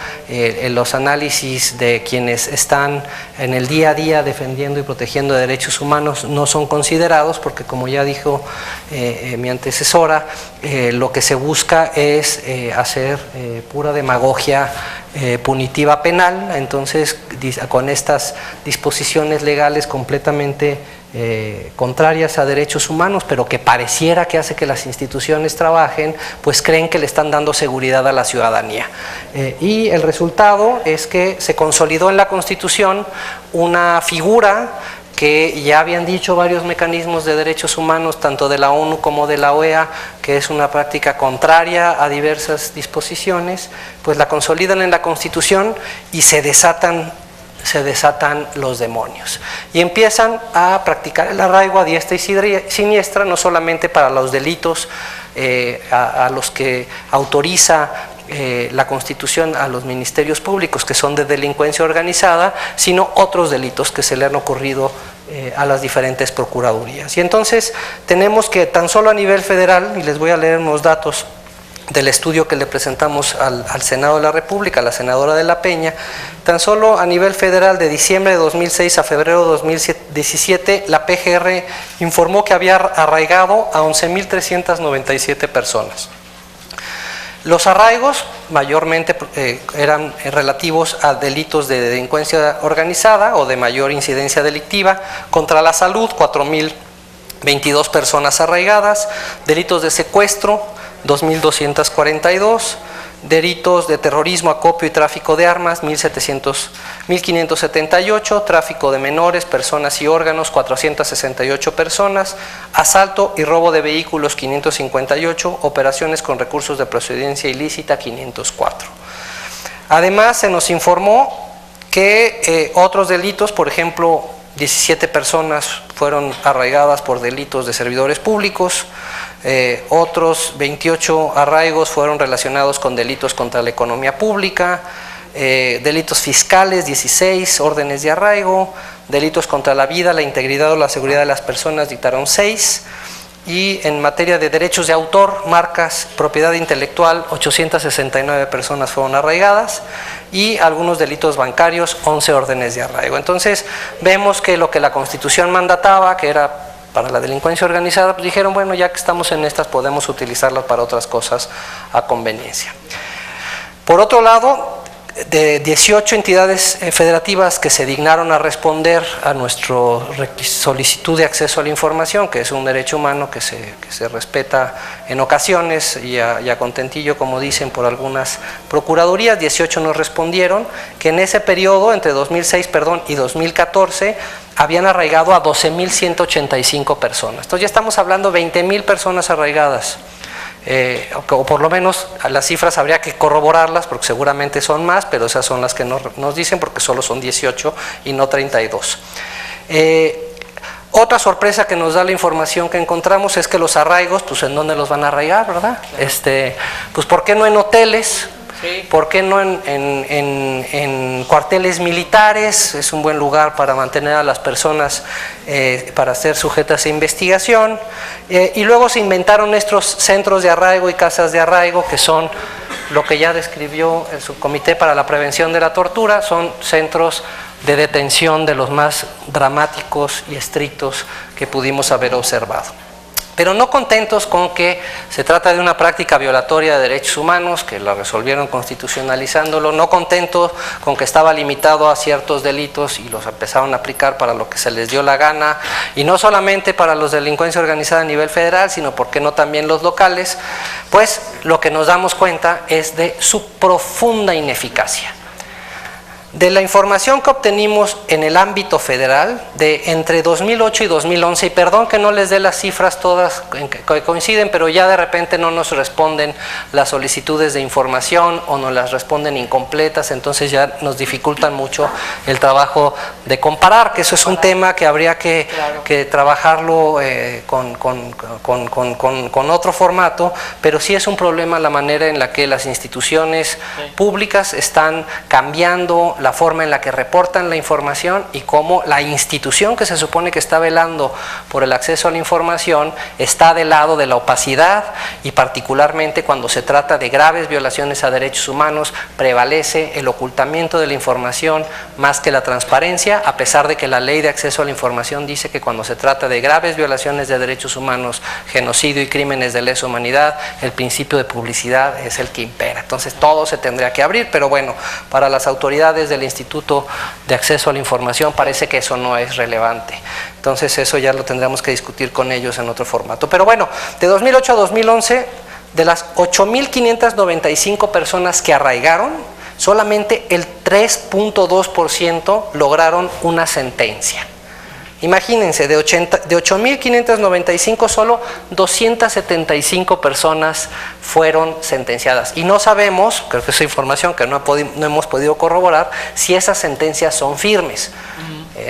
C: los análisis de quienes están en el día a día defendiendo y protegiendo derechos humanos no son considerados, porque como ya dijo mi antecesora, lo que se busca es hacer pura demagogia punitiva penal. Entonces, con estas disposiciones legales completamente contrarias a derechos humanos, pero que pareciera que hace que las instituciones trabajen, pues creen que le están dando seguridad a la ciudadanía. Y el resultado es que se consolidó en la Constitución una figura que ya habían dicho varios mecanismos de derechos humanos, tanto de la ONU como de la OEA, que es una práctica contraria a diversas disposiciones, pues la consolidan en la Constitución y se desatan los demonios. Y empiezan a practicar el arraigo a diestra y siniestra, no solamente para los delitos a los que autoriza la Constitución a los ministerios públicos, que son de delincuencia organizada, sino otros delitos que se le han ocurrido a las diferentes procuradurías. Y entonces tenemos que tan solo a nivel federal, y les voy a leer unos datos del estudio que le presentamos al Senado de la República, a la senadora de la Peña, tan solo a nivel federal de diciembre de 2006 a febrero de 2017, la PGR informó que había arraigado a 11.397 personas. Los arraigos mayormente eran relativos a delitos de delincuencia organizada o de mayor incidencia delictiva. Contra la salud, 4.022 personas arraigadas. Delitos de secuestro, 2.242. Delitos de terrorismo, acopio y tráfico de armas, 1.578, tráfico de menores, personas y órganos, 468 personas, asalto y robo de vehículos, 558, operaciones con recursos de procedencia ilícita, 504. Además, se nos informó que otros delitos, por ejemplo, 17 personas fueron arraigadas por delitos de servidores públicos. Otros 28 arraigos fueron relacionados con delitos contra la economía pública, delitos fiscales, 16 órdenes de arraigo, delitos contra la vida, la integridad o la seguridad de las personas dictaron 6, y en materia de derechos de autor, marcas, propiedad intelectual, 869 personas fueron arraigadas, y algunos delitos bancarios, 11 órdenes de arraigo. Entonces vemos que lo que la Constitución mandataba, que era para la delincuencia organizada, pues dijeron, bueno, ya que estamos en estas, podemos utilizarlas para otras cosas a conveniencia. Por otro lado, de 18 entidades federativas que se dignaron a responder a nuestra solicitud de acceso a la información, que es un derecho humano que se respeta en ocasiones y a contentillo, como dicen, por algunas procuradurías, 18 nos respondieron que en ese periodo, entre 2006 y 2014, habían arraigado a 12.185 personas. Entonces ya estamos hablando de 20.000 personas arraigadas. O por lo menos las cifras habría que corroborarlas porque seguramente son más, pero esas son las que nos dicen, porque solo son 18 y no 32. Otra sorpresa que nos da la información que encontramos es que los arraigos, pues ¿en dónde los van a arraigar, verdad? Pues ¿por qué no en hoteles? ¿Por qué no en cuarteles militares? Es un buen lugar para mantener a las personas para ser sujetas a investigación. Y luego se inventaron estos centros de arraigo y casas de arraigo, que son lo que ya describió el Subcomité para la Prevención de la Tortura. Son centros de detención de los más dramáticos y estrictos que pudimos haber observado. Pero no contentos con que se trata de una práctica violatoria de derechos humanos, que la resolvieron constitucionalizándolo, no contentos con que estaba limitado a ciertos delitos y los empezaron a aplicar para lo que se les dio la gana, y no solamente para los de delincuencia organizada a nivel federal, sino por qué no también los locales, pues lo que nos damos cuenta es de su profunda ineficacia. De la información que obtenimos en el ámbito federal, de entre 2008 y 2011, y perdón que no les dé las cifras todas que coinciden, pero ya de repente no nos responden las solicitudes de información o nos las responden incompletas, entonces ya nos dificultan mucho el trabajo de comparar, que eso es un tema que habría que trabajarlo con otro formato, pero sí es un problema la manera en la que las instituciones públicas están cambiando la forma en la que reportan la información y cómo la institución que se supone que está velando por el acceso a la información está del lado de la opacidad, y particularmente cuando se trata de graves violaciones a derechos humanos prevalece el ocultamiento de la información más que la transparencia, a pesar de que la ley de acceso a la información dice que cuando se trata de graves violaciones de derechos humanos, genocidio y crímenes de lesa humanidad, el principio de publicidad es el que impera. Entonces todo se tendría que abrir, pero bueno, para las autoridades del Instituto de Acceso a la Información parece que eso no es relevante. Entonces eso ya lo tendremos que discutir con ellos en otro formato. Pero bueno, de 2008 a 2011, de las 8.595 personas que arraigaron, solamente el 3.2% lograron una sentencia. Imagínense, de 8.595 solo 275 personas fueron sentenciadas. Y no sabemos, creo que es información que no hemos podido corroborar, si esas sentencias son firmes.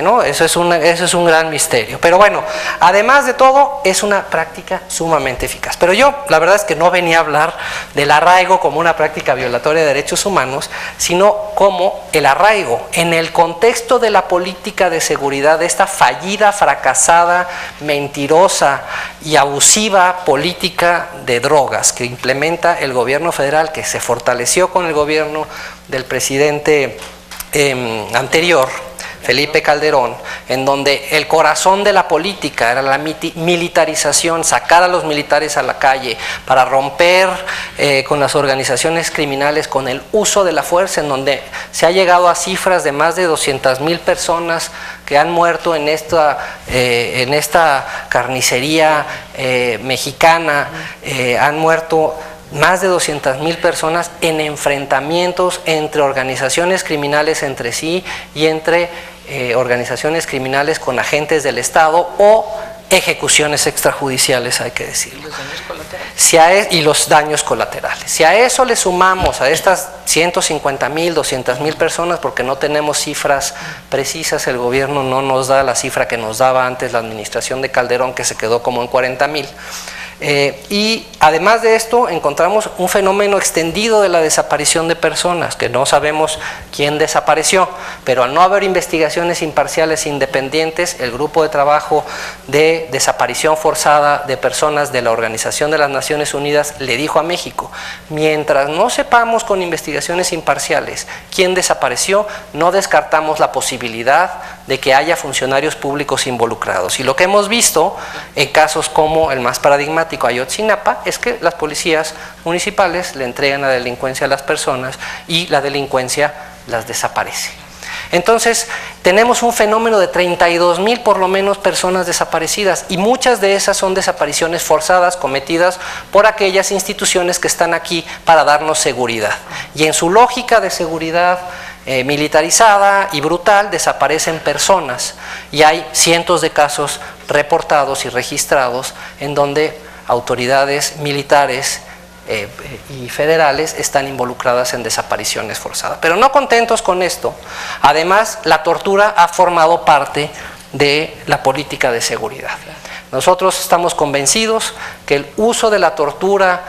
C: ¿No? Eso es un gran misterio. Pero bueno, además de todo, es una práctica sumamente eficaz. Pero yo, la verdad es que no venía a hablar del arraigo como una práctica violatoria de derechos humanos, sino como el arraigo en el contexto de la política de seguridad, de esta fallida, fracasada, mentirosa y abusiva política de drogas que implementa el gobierno federal, que se fortaleció con el gobierno del presidente anterior, Felipe Calderón, en donde el corazón de la política era la militarización, sacar a los militares a la calle para romper con las organizaciones criminales con el uso de la fuerza, en donde se ha llegado a cifras de más de 200,000 personas que han muerto en esta carnicería mexicana, han muerto más de 200,000 personas en enfrentamientos entre organizaciones criminales entre sí y entre organizaciones criminales con agentes del Estado o ejecuciones extrajudiciales, hay que decirlo. Y los daños colaterales. Si a eso le sumamos a estas 150,000, 200,000 personas, porque no tenemos cifras precisas, el gobierno no nos da la cifra que nos daba antes la administración de Calderón, que se quedó como en 40,000. Y además de esto encontramos un fenómeno extendido de la desaparición de personas, que no sabemos quién desapareció, pero al no haber investigaciones imparciales e independientes, el grupo de trabajo de desaparición forzada de personas de la Organización de las Naciones Unidas le dijo a México: mientras no sepamos con investigaciones imparciales quién desapareció, no descartamos la posibilidad de que haya funcionarios públicos involucrados. Y lo que hemos visto en casos como el más paradigmático, Ayotzinapa, es que las policías municipales le entregan la delincuencia a las personas y la delincuencia las desaparece. Entonces, tenemos un fenómeno de 32,000 por lo menos personas desaparecidas, y muchas de esas son desapariciones forzadas cometidas por aquellas instituciones que están aquí para darnos seguridad. Y en su lógica de seguridad militarizada y brutal, desaparecen personas, y hay cientos de casos reportados y registrados en donde autoridades militares y federales están involucradas en desapariciones forzadas. Pero no contentos con esto, además la tortura ha formado parte de la política de seguridad. Nosotros estamos convencidos que el uso de la tortura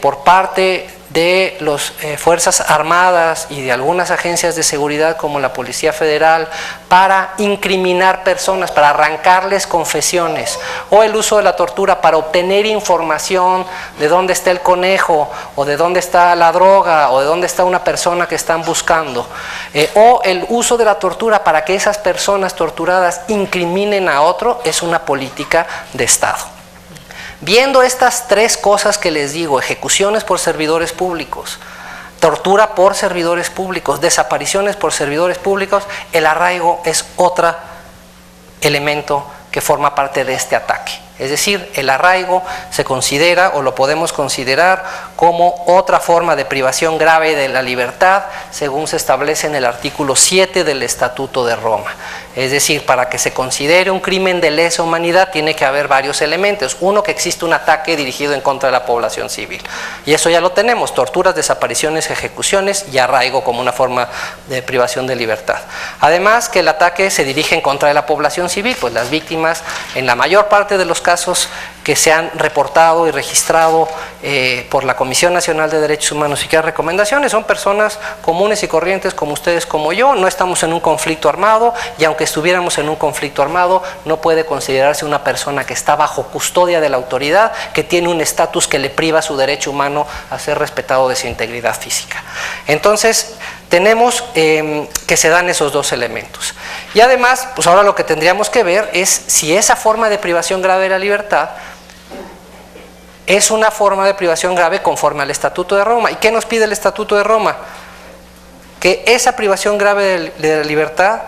C: por parte de las Fuerzas Armadas y de algunas agencias de seguridad como la Policía Federal para incriminar personas, para arrancarles confesiones, o el uso de la tortura para obtener información de dónde está el conejo, o de dónde está la droga, o de dónde está una persona que están buscando, o el uso de la tortura para que esas personas torturadas incriminen a otro, es una política de Estado. Viendo estas tres cosas que les digo: ejecuciones por servidores públicos, tortura por servidores públicos, desapariciones por servidores públicos, el arraigo es otro elemento que forma parte de este ataque. Es decir, el arraigo se considera, o lo podemos considerar, como otra forma de privación grave de la libertad, según se establece en el artículo 7 del Estatuto de Roma. Es decir, para que se considere un crimen de lesa humanidad tiene que haber varios elementos. Uno, que existe un ataque dirigido en contra de la población civil. Y eso ya lo tenemos: torturas, desapariciones, ejecuciones y arraigo como una forma de privación de libertad. Además, que el ataque se dirige en contra de la población civil, pues las víctimas, en la mayor parte de los casos que se han reportado y registrado por la Comisión Nacional de Derechos Humanos y que hay recomendaciones, son personas comunes y corrientes como ustedes, como yo. No estamos en un conflicto armado, y aunque estuviéramos en un conflicto armado, no puede considerarse una persona que está bajo custodia de la autoridad, que tiene un estatus que le priva su derecho humano a ser respetado de su integridad física. Entonces, tenemos que se dan esos dos elementos. Y además, pues ahora lo que tendríamos que ver es si esa forma de privación grave de la libertad es una forma de privación grave conforme al Estatuto de Roma. ¿Y qué nos pide el Estatuto de Roma? Que esa privación grave de la libertad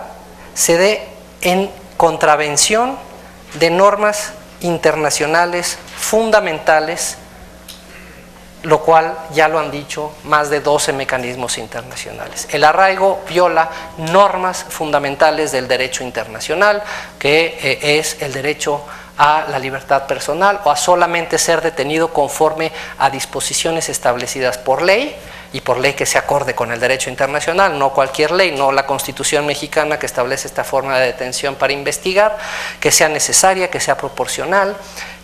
C: se dé en contravención de normas internacionales fundamentales, lo cual ya lo han dicho más de 12 mecanismos internacionales. El arraigo viola normas fundamentales del derecho internacional, que es el derecho a la libertad personal o a solamente ser detenido conforme a disposiciones establecidas por ley, y por ley que se acorde con el derecho internacional, no cualquier ley, no la Constitución mexicana que establece esta forma de detención para investigar, que sea necesaria, que sea proporcional,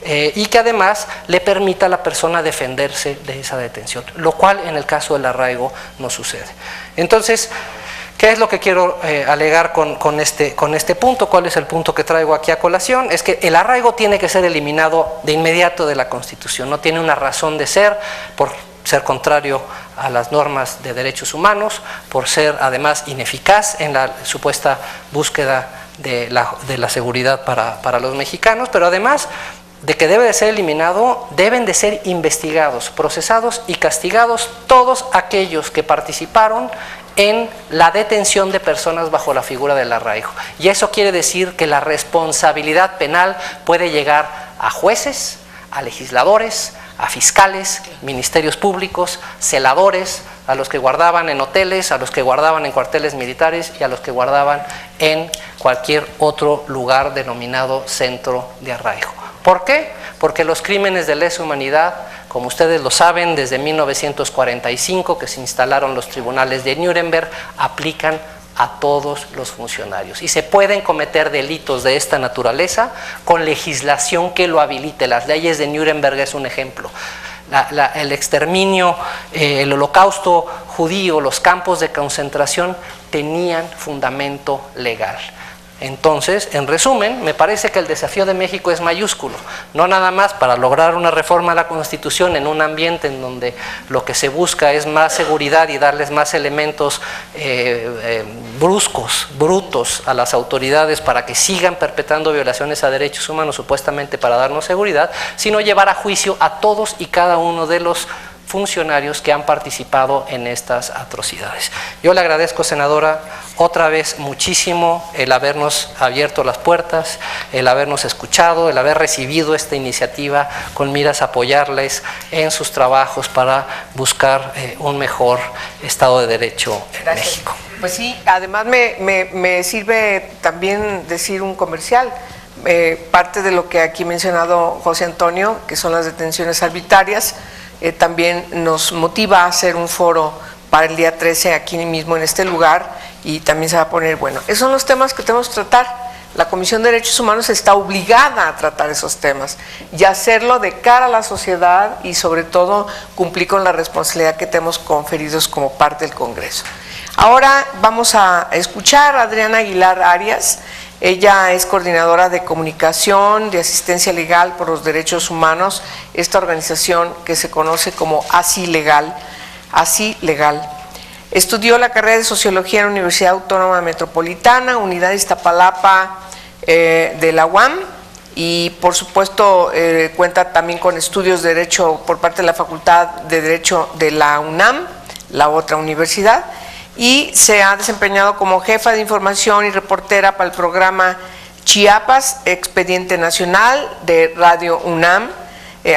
C: y que además le permita a la persona defenderse de esa detención, lo cual en el caso del arraigo no sucede. Entonces, ¿qué es lo que quiero alegar con este punto? ¿Cuál es el punto que traigo aquí a colación? Es que el arraigo tiene que ser eliminado de inmediato de la Constitución, no tiene una razón de ser, por ser contrario a las normas de derechos humanos, por ser además ineficaz en la supuesta búsqueda de la seguridad para los mexicanos, pero además de que debe de ser eliminado, deben de ser investigados, procesados y castigados todos aquellos que participaron en la detención de personas bajo la figura del arraigo. Y eso quiere decir que la responsabilidad penal puede llegar a jueces, a legisladores, a fiscales, ministerios públicos, celadores, a los que guardaban en hoteles, a los que guardaban en cuarteles militares y a los que guardaban en cualquier otro lugar denominado centro de arraigo. ¿Por qué? Porque los crímenes de lesa humanidad, como ustedes lo saben, desde 1945 que se instalaron los tribunales de Nuremberg, aplican a todos los funcionarios y se pueden cometer delitos de esta naturaleza con legislación que lo habilite. Las leyes de Nuremberg es un ejemplo. El exterminio, el holocausto judío, los campos de concentración tenían fundamento legal. Entonces, en resumen, me parece que el desafío de México es mayúsculo, no nada más para lograr una reforma a la Constitución en un ambiente en donde lo que se busca es más seguridad y darles más elementos brutos a las autoridades para que sigan perpetrando violaciones a derechos humanos, supuestamente para darnos seguridad, sino llevar a juicio a todos y cada uno de los funcionarios que han participado en estas atrocidades. Yo le agradezco, senadora, otra vez muchísimo el habernos abierto las puertas, el habernos escuchado, el haber recibido esta iniciativa con miras a apoyarles en sus trabajos para buscar un mejor Estado de Derecho en
A: Gracias.
C: México.
A: Pues sí, además me sirve también decir un comercial. Parte de lo que aquí ha mencionado José Antonio, que son las detenciones arbitrarias, también nos motiva a hacer un foro para el día 13 aquí mismo en este lugar y también se va a poner, bueno, esos son los temas que tenemos que tratar. La Comisión de Derechos Humanos está obligada a tratar esos temas y hacerlo de cara a la sociedad y sobre todo cumplir con la responsabilidad que tenemos conferidos como parte del Congreso. Ahora vamos a escuchar a Adriana Aguilar Arias. Ella es coordinadora de comunicación, de asistencia legal por los derechos humanos, esta organización que se conoce como Así Legal. Estudió la carrera de Sociología en la Universidad Autónoma Metropolitana, Unidad de Iztapalapa de la UAM, y por supuesto cuenta también con estudios de Derecho por parte de la Facultad de Derecho de la UNAM, la otra universidad, y se ha desempeñado como jefa de información y reportera para el programa Chiapas, Expediente Nacional de Radio UNAM.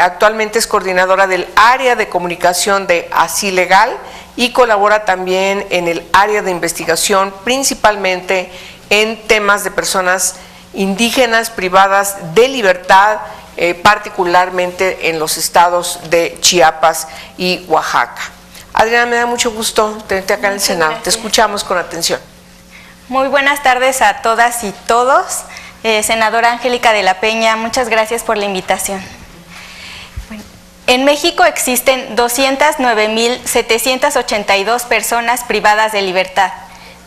A: Actualmente es coordinadora del área de comunicación de Así Legal y colabora también en el área de investigación, principalmente en temas de personas indígenas privadas de libertad, particularmente en los estados de Chiapas y Oaxaca. Adriana, me da mucho gusto tenerte acá en el Senado. Gracias. Te escuchamos con atención.
D: Muy buenas tardes a todas y todos. Senadora Angélica de la Peña, muchas gracias por la invitación. Bueno, en México existen 209.782 personas privadas de libertad.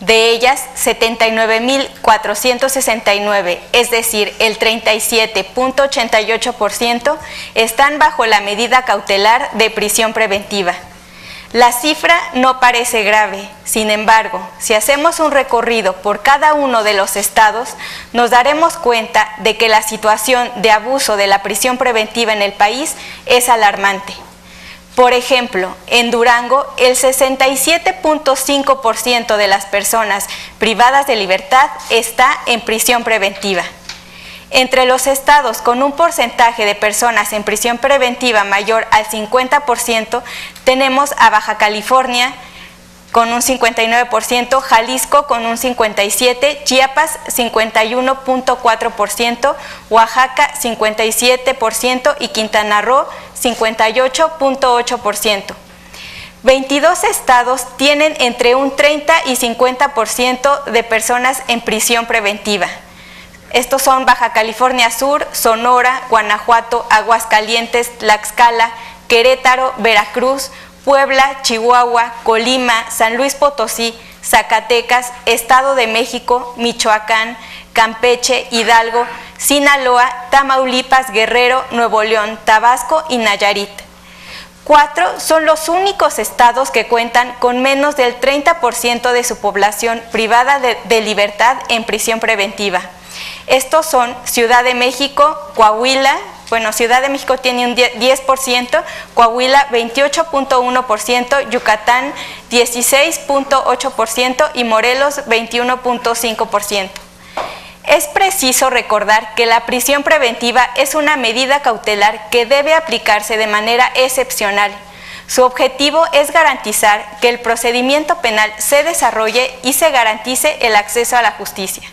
D: De ellas, 79.469, es decir, el 37.88%, están bajo la medida cautelar de prisión preventiva. La cifra no parece grave, sin embargo, si hacemos un recorrido por cada uno de los estados, nos daremos cuenta de que la situación de abuso de la prisión preventiva en el país es alarmante. Por ejemplo, en Durango, el 67.5% de las personas privadas de libertad está en prisión preventiva. Entre los estados con un porcentaje de personas en prisión preventiva mayor al 50%, tenemos a Baja California con un 59%, Jalisco con un 57%, Chiapas 51.4%, Oaxaca 57% y Quintana Roo 58.8%. 22 estados tienen entre un 30 y 50% de personas en prisión preventiva. Estos son Baja California Sur, Sonora, Guanajuato, Aguascalientes, Tlaxcala, Querétaro, Veracruz, Puebla, Chihuahua, Colima, San Luis Potosí, Zacatecas, Estado de México, Michoacán, Campeche, Hidalgo, Sinaloa, Tamaulipas, Guerrero, Nuevo León, Tabasco y Nayarit. 4 son los únicos estados que cuentan con menos del 30% de su población privada de libertad en prisión preventiva. Estos son Ciudad de México, Coahuila, Ciudad de México tiene un 10%, Coahuila 28.1%, Yucatán 16.8% y Morelos 21.5%. Es preciso recordar que la prisión preventiva es una medida cautelar que debe aplicarse de manera excepcional. Su objetivo es garantizar que el procedimiento penal se desarrolle y se garantice el acceso a la justicia.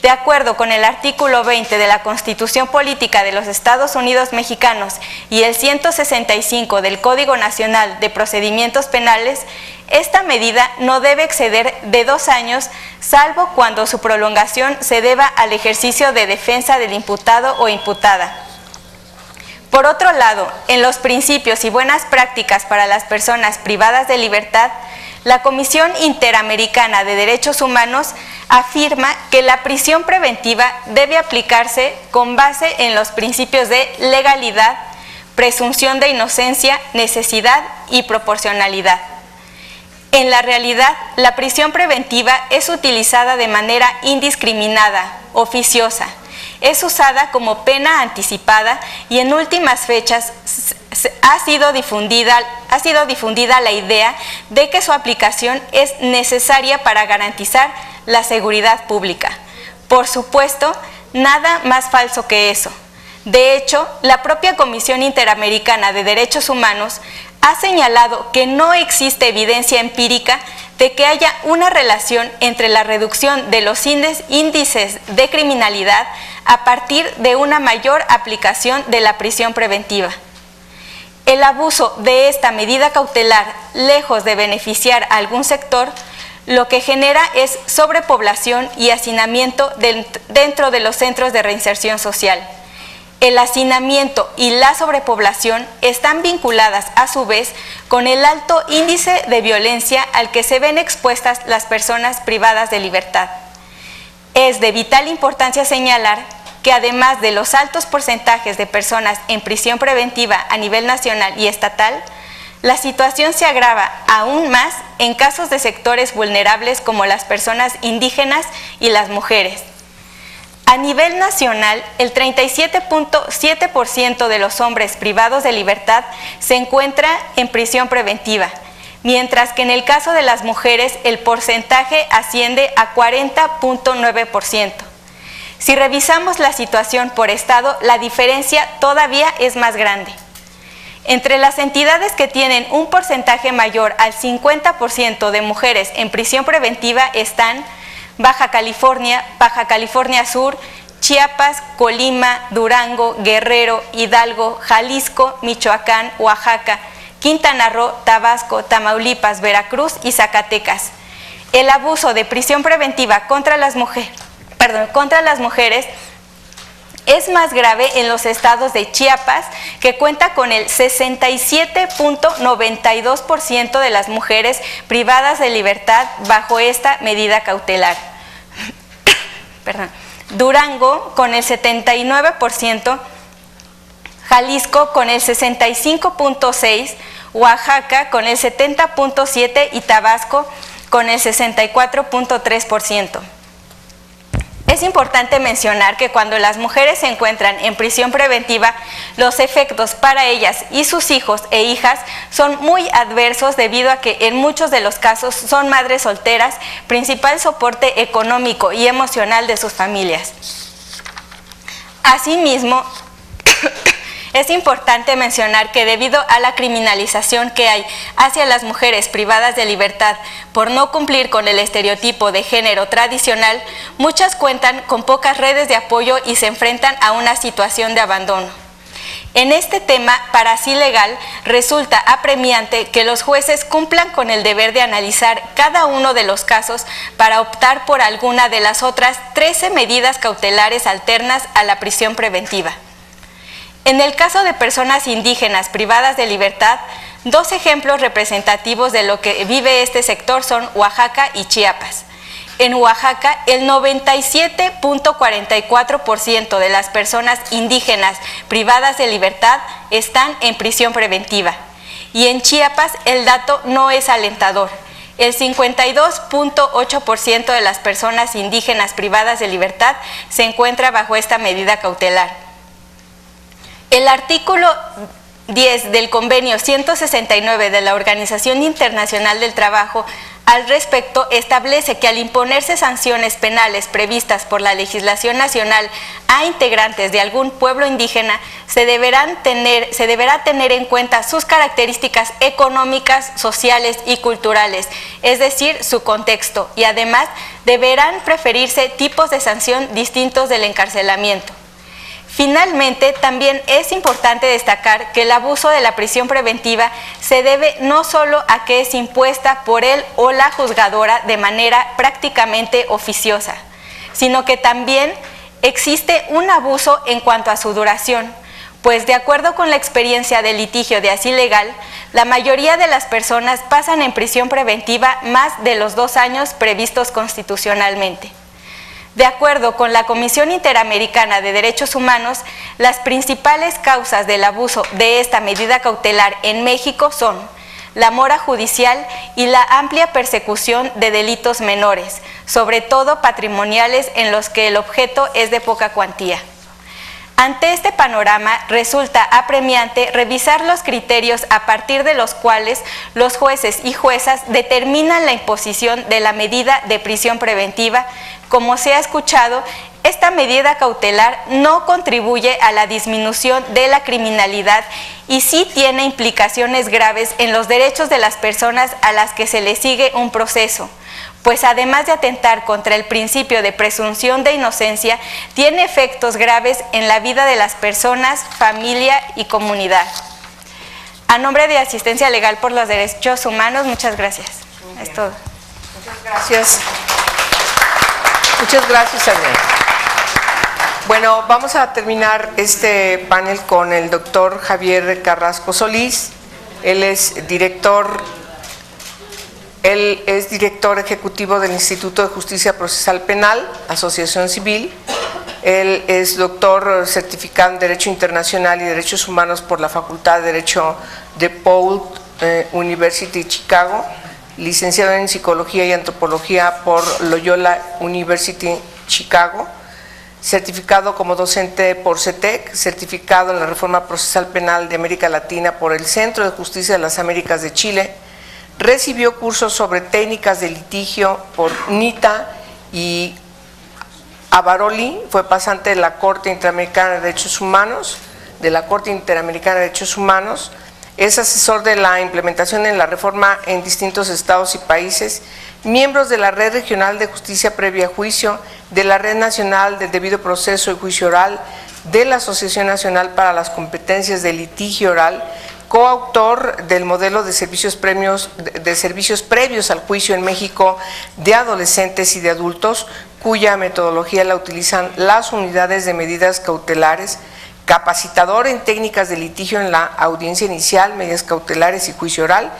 D: De acuerdo con el artículo 20 de la Constitución Política de los Estados Unidos Mexicanos y el 165 del Código Nacional de Procedimientos Penales, esta medida no debe exceder de 2 años, salvo cuando su prolongación se deba al ejercicio de defensa del imputado o imputada. Por otro lado, en los principios y buenas prácticas para las personas privadas de libertad, la Comisión Interamericana de Derechos Humanos afirma que la prisión preventiva debe aplicarse con base en los principios de legalidad, presunción de inocencia, necesidad y proporcionalidad. En la realidad, la prisión preventiva es utilizada de manera indiscriminada, oficiosa. Es usada como pena anticipada y en últimas fechas ha sido difundida la idea de que su aplicación es necesaria para garantizar la seguridad pública. Por supuesto, nada más falso que eso. De hecho, la propia Comisión Interamericana de Derechos Humanos ha señalado que no existe evidencia empírica de que haya una relación entre la reducción de los índices de criminalidad a partir de una mayor aplicación de la prisión preventiva. El abuso de esta medida cautelar, lejos de beneficiar a algún sector, lo que genera es sobrepoblación y hacinamiento dentro de los centros de reinserción social. El hacinamiento y la sobrepoblación están vinculadas a su vez con el alto índice de violencia al que se ven expuestas las personas privadas de libertad. Es de vital importancia señalar que además de los altos porcentajes de personas en prisión preventiva a nivel nacional y estatal, la situación se agrava aún más en casos de sectores vulnerables como las personas indígenas y las mujeres. A nivel nacional, el 37.7% de los hombres privados de libertad se encuentra en prisión preventiva, mientras que en el caso de las mujeres el porcentaje asciende a 40.9%. Si revisamos la situación por estado, la diferencia todavía es más grande. Entre las entidades que tienen un porcentaje mayor al 50% de mujeres en prisión preventiva están Baja California Sur, Chiapas, Colima, Durango, Guerrero, Hidalgo, Jalisco, Michoacán, Oaxaca, Quintana Roo, Tabasco, Tamaulipas, Veracruz y Zacatecas. El abuso de prisión preventiva contra las mujeres es más grave en los estados de Chiapas, que cuenta con el 67.92% de las mujeres privadas de libertad bajo esta medida cautelar. Durango con el 79%, Jalisco con el 65.6%, Oaxaca con el 70.7% y Tabasco con el 64.3%. Es importante mencionar que cuando las mujeres se encuentran en prisión preventiva, los efectos para ellas y sus hijos e hijas son muy adversos debido a que en muchos de los casos son madres solteras, principal soporte económico y emocional de sus familias. Asimismo, es importante mencionar que debido a la criminalización que hay hacia las mujeres privadas de libertad por no cumplir con el estereotipo de género tradicional, muchas cuentan con pocas redes de apoyo y se enfrentan a una situación de abandono. En este tema parasilegal resulta apremiante que los jueces cumplan con el deber de analizar cada uno de los casos para optar por alguna de las otras 13 medidas cautelares alternas a la prisión preventiva. En el caso de personas indígenas privadas de libertad, 2 ejemplos representativos de lo que vive este sector son Oaxaca y Chiapas. En Oaxaca, el 97.44% de las personas indígenas privadas de libertad están en prisión preventiva. y en Chiapas el dato no es alentador. El 52.8% de las personas indígenas privadas de libertad se encuentra bajo esta medida cautelar. El artículo 10 del convenio 169 de la Organización Internacional del Trabajo al respecto establece que al imponerse sanciones penales previstas por la legislación nacional a integrantes de algún pueblo indígena, se deberá tener en cuenta sus características económicas, sociales y culturales, es decir, su contexto, y además deberán preferirse tipos de sanción distintos del encarcelamiento. Finalmente, también es importante destacar que el abuso de la prisión preventiva se debe no solo a que es impuesta por él o la juzgadora de manera prácticamente oficiosa, sino que también existe un abuso en cuanto a su duración, pues de acuerdo con la experiencia de litigio de asilo legal, la mayoría de las personas pasan en prisión preventiva más de los 2 años previstos constitucionalmente. De acuerdo con la Comisión Interamericana de Derechos Humanos, las principales causas del abuso de esta medida cautelar en México son la mora judicial y la amplia persecución de delitos menores, sobre todo patrimoniales en los que el objeto es de poca cuantía. Ante este panorama, resulta apremiante revisar los criterios a partir de los cuales los jueces y juezas determinan la imposición de la medida de prisión preventiva. Como se ha escuchado, esta medida cautelar no contribuye a la disminución de la criminalidad y sí tiene implicaciones graves en los derechos de las personas a las que se les sigue un proceso, pues además de atentar contra el principio de presunción de inocencia, tiene efectos graves en la vida de las personas, familia y comunidad. A nombre de Asistencia Legal por los Derechos Humanos, muchas gracias. Es todo.
A: Muchas gracias. Muchas gracias, Ariel. Bueno, vamos a terminar este panel con el doctor Javier Carrasco Solís. Él es director ejecutivo del Instituto de Justicia Procesal Penal, Asociación Civil. Él es doctor certificado en Derecho Internacional y Derechos Humanos por la Facultad de Derecho de Paul University Chicago, licenciado en Psicología y Antropología por Loyola University Chicago, certificado como docente por CETEC, certificado en la Reforma Procesal Penal de América Latina por el Centro de Justicia de las Américas de Chile. Recibió cursos sobre técnicas de litigio por NITA y Avaroli, fue pasante de la Corte Interamericana de Derechos Humanos, es asesor de la implementación en la reforma en distintos estados y países, miembros de la Red Regional de Justicia Previa a Juicio, de la Red Nacional del Debido Proceso y Juicio Oral, de la Asociación Nacional para las Competencias de Litigio Oral, coautor del modelo de servicios previos al juicio en México de adolescentes y de adultos, cuya metodología la utilizan las unidades de medidas cautelares, capacitador en técnicas de litigio en la audiencia inicial, medidas cautelares y juicio oral.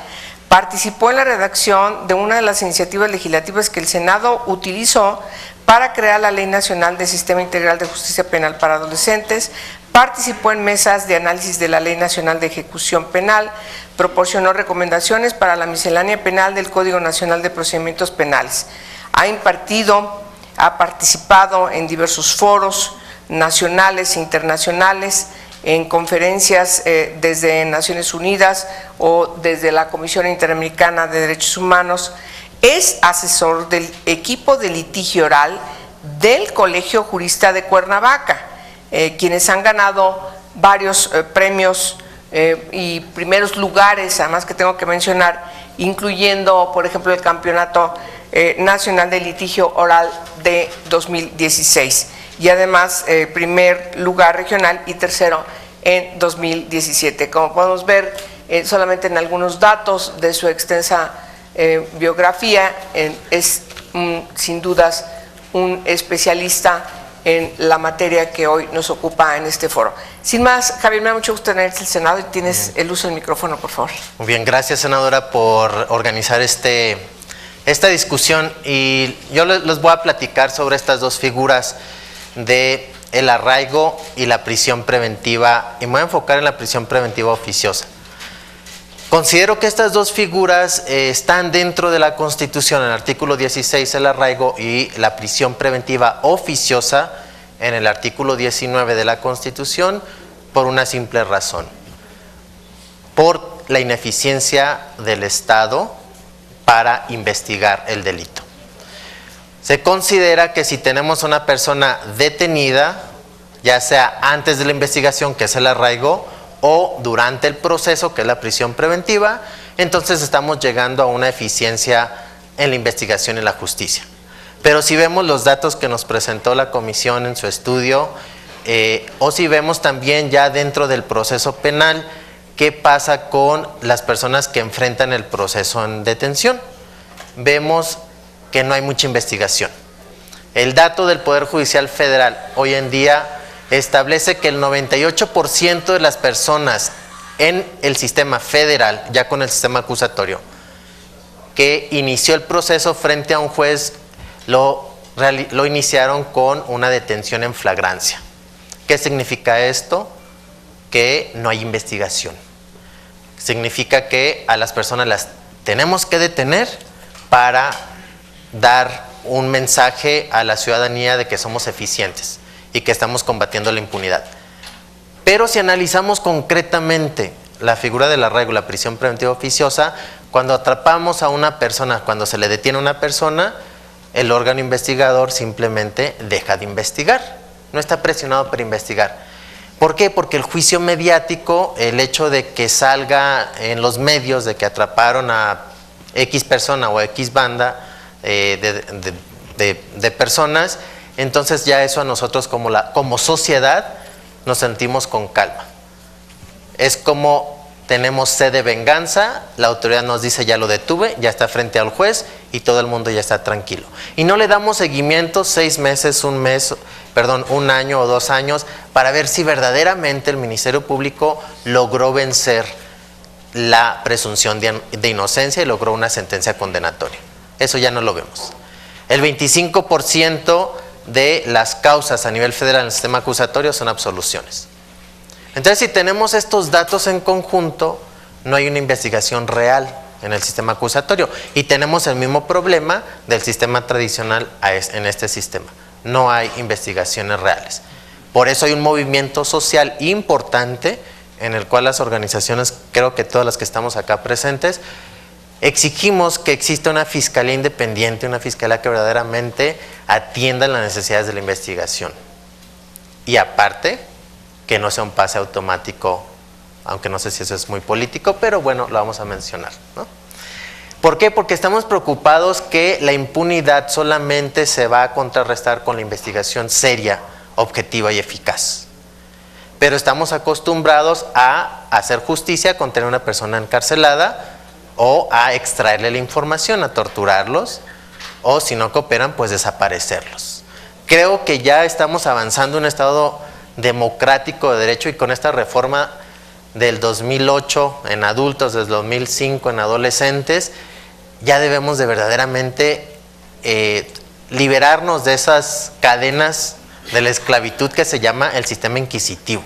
A: Participó en la redacción de una de las iniciativas legislativas que el Senado utilizó para crear la Ley Nacional del Sistema Integral de Justicia Penal para Adolescentes. Participó en mesas de análisis de la Ley Nacional de Ejecución Penal, proporcionó recomendaciones para la miscelánea penal del Código Nacional de Procedimientos Penales. Ha participado en diversos foros nacionales e internacionales, en conferencias desde Naciones Unidas o desde la Comisión Interamericana de Derechos Humanos. Es asesor del equipo de litigio oral del Colegio Jurista de Cuernavaca, quienes han ganado varios premios y primeros lugares, además que tengo que mencionar, incluyendo, por ejemplo, el Campeonato Nacional de Litigio Oral de 2016 y además primer lugar regional y tercero en 2017. Como podemos ver, solamente en algunos datos de su extensa biografía, es sin dudas un especialista en la materia que hoy nos ocupa en este foro. Sin más, Javier, me da mucho gusto tenerte en el Senado y tienes el uso del micrófono, por favor.
E: Muy bien, gracias, senadora, por organizar esta discusión, y yo les voy a platicar sobre estas dos figuras de el arraigo y la prisión preventiva, y me voy a enfocar en la prisión preventiva oficiosa. Considero que estas dos figuras están dentro de la Constitución, en el artículo 16 el arraigo y la prisión preventiva oficiosa en el artículo 19 de la Constitución, por una simple razón: por la ineficiencia del Estado para investigar el delito. Se considera que si tenemos una persona detenida, ya sea antes de la investigación, que es el arraigo, o durante el proceso, que es la prisión preventiva, entonces estamos llegando a una eficiencia en la investigación y la justicia. Pero si vemos los datos que nos presentó la comisión en su estudio, o si vemos también ya dentro del proceso penal, ¿qué pasa con las personas que enfrentan el proceso en detención? Vemos que no hay mucha investigación. El dato del Poder Judicial Federal hoy en día establece que el 98% de las personas en el sistema federal, ya con el sistema acusatorio, que inició el proceso frente a un juez, lo iniciaron con una detención en flagrancia. ¿Qué significa esto? Que no hay investigación. Significa que a las personas las tenemos que detener para dar un mensaje a la ciudadanía de que somos eficientes y que estamos combatiendo la impunidad. Pero si analizamos concretamente la figura del arraigo, la prisión preventiva oficiosa, cuando atrapamos a una persona, cuando se le detiene a una persona, el órgano investigador simplemente deja de investigar, no está presionado para investigar. ¿Por qué? Porque el juicio mediático, el hecho de que salga en los medios de que atraparon a X persona o X banda de personas, entonces ya eso a nosotros como sociedad nos sentimos con calma. Es como tenemos sed de venganza, la autoridad nos dice ya lo detuve, ya está frente al juez y todo el mundo ya está tranquilo. Y no le damos seguimiento 6 meses, un año o 2 años para ver si verdaderamente el Ministerio Público logró vencer la presunción de inocencia y logró una sentencia condenatoria. Eso ya no lo vemos. El 25% de las causas a nivel federal en el sistema acusatorio son absoluciones. Entonces, si tenemos estos datos en conjunto, no hay una investigación real en el sistema acusatorio y tenemos el mismo problema del sistema tradicional en este sistema. No hay investigaciones reales. Por eso hay un movimiento social importante en el cual las organizaciones, creo que todas las que estamos acá presentes, exigimos que exista una fiscalía independiente, una fiscalía que verdaderamente atienda las necesidades de la investigación. Y aparte, que no sea un pase automático, aunque no sé si eso es muy político, pero bueno, lo vamos a mencionar, ¿no? ¿Por qué? Porque estamos preocupados que la impunidad solamente se va a contrarrestar con la investigación seria, objetiva y eficaz. Pero estamos acostumbrados a hacer justicia con tener una persona encarcelada o a extraerle la información, a torturarlos, o si no cooperan, pues desaparecerlos. Creo que ya estamos avanzando en un estado democrático de derecho y con esta reforma del 2008 en adultos, del 2005 en adolescentes, ya debemos de verdaderamente liberarnos de esas cadenas de la esclavitud que se llama el sistema inquisitivo.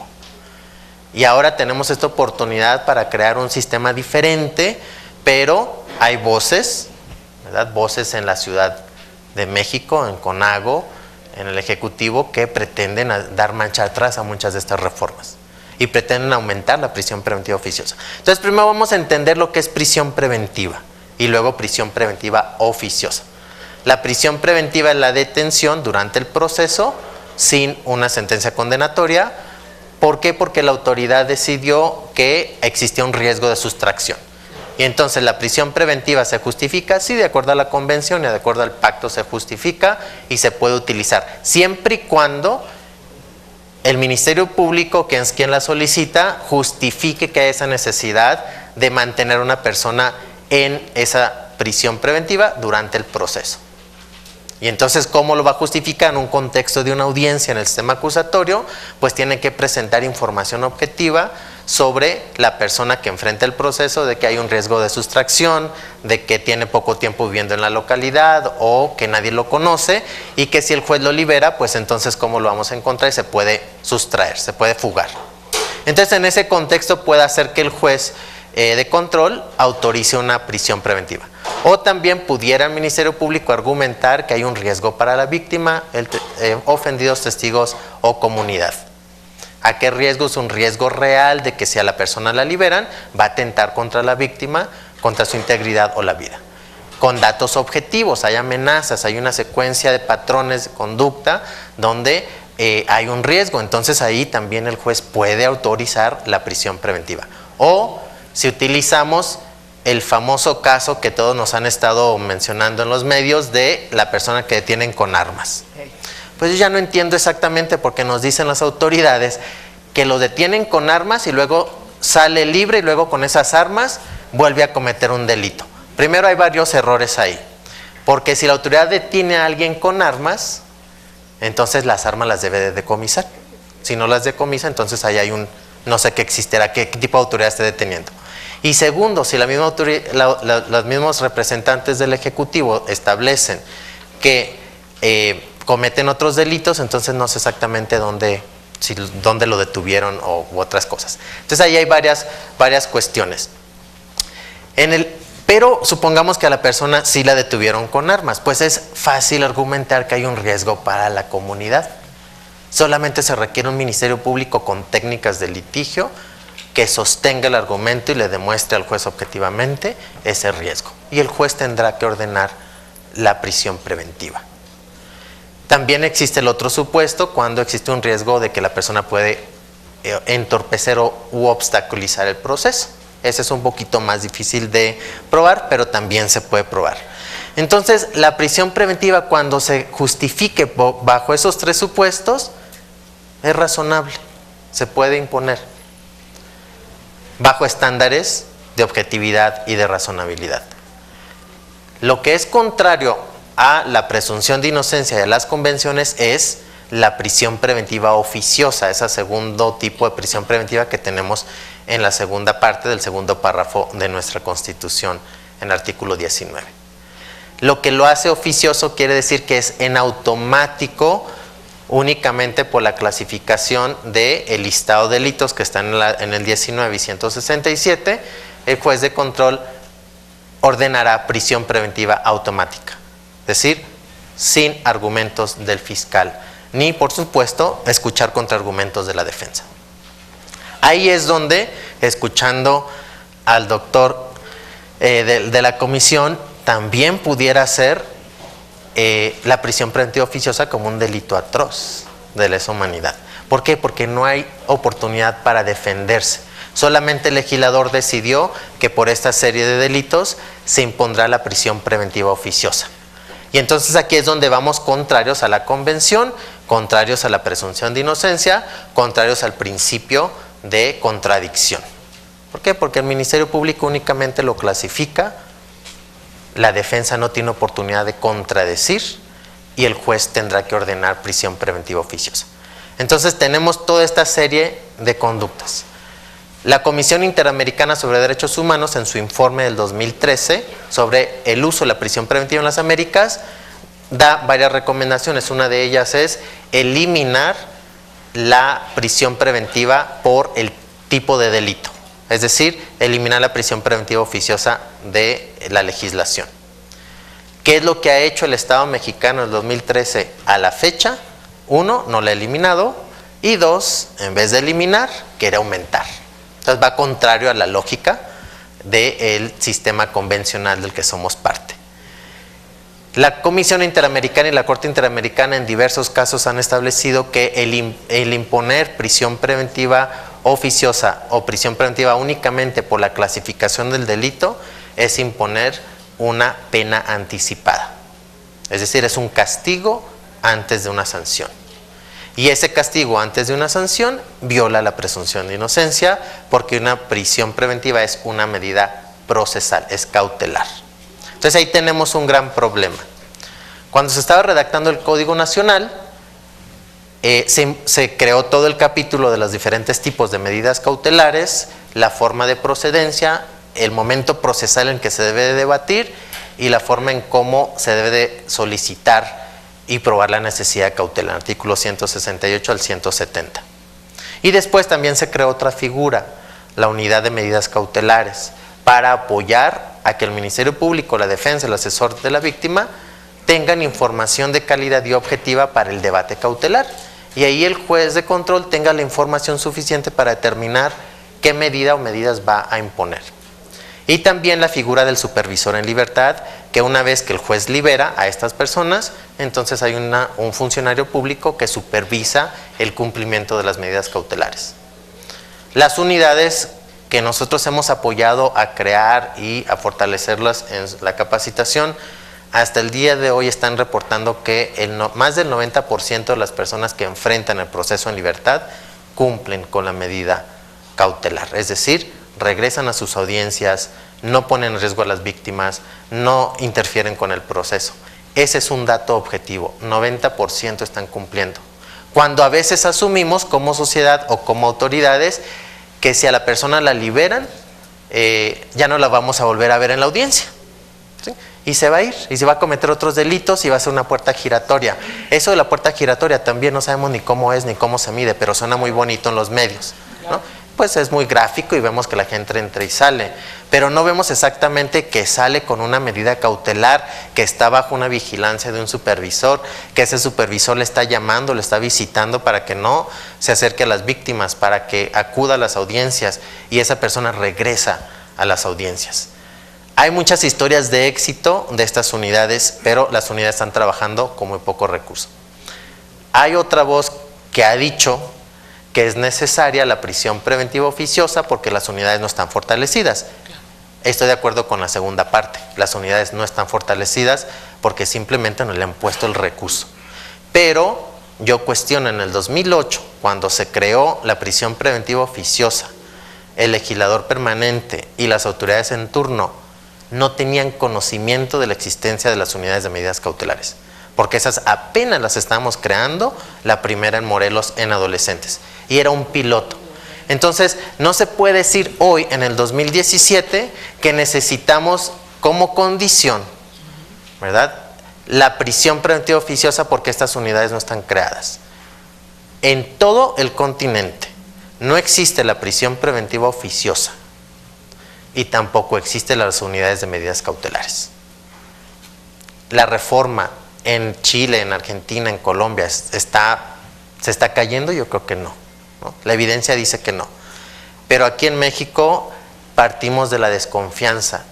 E: Y ahora tenemos esta oportunidad para crear un sistema diferente, pero hay voces, ¿verdad? Voces en la Ciudad de México, en CONAGO, en el Ejecutivo, que pretenden dar marcha atrás a muchas de estas reformas y pretenden aumentar la prisión preventiva oficiosa. Entonces, primero vamos a entender lo que es prisión preventiva y luego prisión preventiva oficiosa. La prisión preventiva es la detención durante el proceso sin una sentencia condenatoria. ¿Por qué? Porque la autoridad decidió que existía un riesgo de sustracción. Y entonces la prisión preventiva se justifica, sí, de acuerdo a la convención y de acuerdo al pacto se justifica y se puede utilizar, siempre y cuando el Ministerio Público, que es quien la solicita, justifique que hay esa necesidad de mantener a una persona en esa prisión preventiva durante el proceso. Y entonces, ¿cómo lo va a justificar? En un contexto de una audiencia en el sistema acusatorio, pues tiene que presentar información objetiva sobre la persona que enfrenta el proceso, de que hay un riesgo de sustracción, de que tiene poco tiempo viviendo en la localidad o que nadie lo conoce y que si el juez lo libera, pues entonces ¿cómo lo vamos a encontrar? Y se puede sustraer, se puede fugar. Entonces, en ese contexto puede hacer que el juez de control autorice una prisión preventiva. O también pudiera el Ministerio Público argumentar que hay un riesgo para la víctima, ofendidos, testigos o comunidad. ¿A qué riesgo? Es un riesgo real de que si a la persona la liberan, va a atentar contra la víctima, contra su integridad o la vida. Con datos objetivos, hay amenazas, hay una secuencia de patrones de conducta donde hay un riesgo. Entonces ahí también el juez puede autorizar la prisión preventiva. O si utilizamos el famoso caso que todos nos han estado mencionando en los medios de la persona que detienen con armas. Pues yo ya no entiendo exactamente porque nos dicen las autoridades que lo detienen con armas y luego sale libre y luego con esas armas vuelve a cometer un delito. Primero hay varios errores ahí, porque si la autoridad detiene a alguien con armas, entonces las armas las debe de decomisar. Si no las decomisa, entonces ahí hay un, no sé qué existirá, qué tipo de autoridad esté deteniendo. Y segundo, si la misma autoridad, los mismos representantes del Ejecutivo establecen que cometen otros delitos, entonces no sé exactamente dónde lo detuvieron u otras cosas. Entonces ahí hay varias cuestiones. Pero supongamos que a la persona sí la detuvieron con armas, pues es fácil argumentar que hay un riesgo para la comunidad. Solamente se requiere un Ministerio Público con técnicas de litigio que sostenga el argumento y le demuestre al juez objetivamente ese riesgo. Y el juez tendrá que ordenar la prisión preventiva. También existe el otro supuesto cuando existe un riesgo de que la persona puede entorpecer u obstaculizar el proceso. Ese es un poquito más difícil de probar, pero también se puede probar. Entonces, la prisión preventiva, cuando se justifique bajo esos tres supuestos, es razonable, se puede imponer bajo estándares de objetividad y de razonabilidad. Lo que es contrario a la presunción de inocencia y a las convenciones es la prisión preventiva oficiosa, ese segundo tipo de prisión preventiva que tenemos en la segunda parte del segundo párrafo de nuestra Constitución, en el artículo 19. Lo que lo hace oficioso quiere decir que es en automático únicamente por la clasificación del listado de delitos que están en el 19 y 167, el juez de control ordenará prisión preventiva automática, es decir, sin argumentos del fiscal, ni por supuesto escuchar contraargumentos de la defensa. Ahí es donde, escuchando al doctor de la comisión, también pudiera ser la prisión preventiva oficiosa como un delito atroz de lesa humanidad. ¿Por qué? Porque no hay oportunidad para defenderse. Solamente el legislador decidió que por esta serie de delitos se impondrá la prisión preventiva oficiosa. Y entonces aquí es donde vamos contrarios a la convención, contrarios a la presunción de inocencia, contrarios al principio de contradicción. ¿Por qué? Porque el Ministerio Público únicamente lo clasifica, la defensa no tiene oportunidad de contradecir y el juez tendrá que ordenar prisión preventiva oficiosa. Entonces tenemos toda esta serie de conductas. La Comisión Interamericana sobre Derechos Humanos, en su informe del 2013 sobre el uso de la prisión preventiva en las Américas, da varias recomendaciones. Una de ellas es eliminar la prisión preventiva por el tipo de delito, es decir, eliminar la prisión preventiva oficiosa de la legislación. ¿Qué es lo que ha hecho el Estado mexicano en el 2013 a la fecha? Uno, no la ha eliminado, y dos, en vez de eliminar, quiere aumentar. Entonces va contrario a la lógica del sistema convencional del que somos parte. La Comisión Interamericana y la Corte Interamericana en diversos casos han establecido que el imponer prisión preventiva oficiosa o prisión preventiva únicamente por la clasificación del delito es imponer una pena anticipada. Es decir, es un castigo antes de una sanción. Y ese castigo antes de una sanción viola la presunción de inocencia porque una prisión preventiva es una medida procesal, es cautelar. Entonces ahí tenemos un gran problema. Cuando se estaba redactando el Código Nacional, se creó todo el capítulo de los diferentes tipos de medidas cautelares, la forma de procedencia, el momento procesal en que se debe de debatir y la forma en cómo se debe de solicitar y probar la necesidad de cautela, artículo 168 al 170. Y después también se creó otra figura, la unidad de medidas cautelares para apoyar a que el Ministerio Público, la defensa, el asesor de la víctima tengan información de calidad y objetiva para el debate cautelar. Y ahí el juez de control tenga la información suficiente para determinar qué medida o medidas va a imponer. Y también la figura del supervisor en libertad, que una vez que el juez libera a estas personas, entonces hay un funcionario público que supervisa el cumplimiento de las medidas cautelares. Las unidades que nosotros hemos apoyado a crear y a fortalecerlas en la capacitación, hasta el día de hoy están reportando que más del 90% de las personas que enfrentan el proceso en libertad cumplen con la medida cautelar, es decir, regresan a sus audiencias, no ponen en riesgo a las víctimas, no interfieren con el proceso. Ese es un dato objetivo, 90% están cumpliendo. Cuando a veces asumimos como sociedad o como autoridades que si a la persona la liberan, ya no la vamos a volver a ver en la audiencia, ¿sí? Y se va a ir, y se va a cometer otros delitos y va a ser una puerta giratoria. Eso de la puerta giratoria también no sabemos ni cómo es ni cómo se mide, pero suena muy bonito en los medios, ¿no? Pues es muy gráfico y vemos que la gente entra y sale, pero no vemos exactamente que sale con una medida cautelar, que está bajo una vigilancia de un supervisor, que ese supervisor le está llamando, le está visitando para que no se acerque a las víctimas, para que acuda a las audiencias y esa persona regresa a las audiencias. Hay muchas historias de éxito de estas unidades, pero las unidades están trabajando con muy poco recurso. Hay otra voz que ha dicho que es necesaria la prisión preventiva oficiosa porque las unidades no están fortalecidas. Estoy de acuerdo con la segunda parte. Las unidades no están fortalecidas porque simplemente no le han puesto el recurso. Pero yo cuestiono en el 2008, cuando se creó la prisión preventiva oficiosa, el legislador permanente y las autoridades en turno no tenían conocimiento de la existencia de las unidades de medidas cautelares, porque esas apenas las estábamos creando, la primera en Morelos en adolescentes, y era un piloto. Entonces, no se puede decir hoy, en el 2017, que necesitamos como condición, ¿verdad?, la prisión preventiva oficiosa porque estas unidades no están creadas. En todo el continente no existe la prisión preventiva oficiosa y tampoco existen las unidades de medidas cautelares. La reforma en Chile, en Argentina, en Colombia, ¿se está cayendo? Yo creo que no, ¿no? La evidencia dice que no. Pero aquí en México partimos de la desconfianza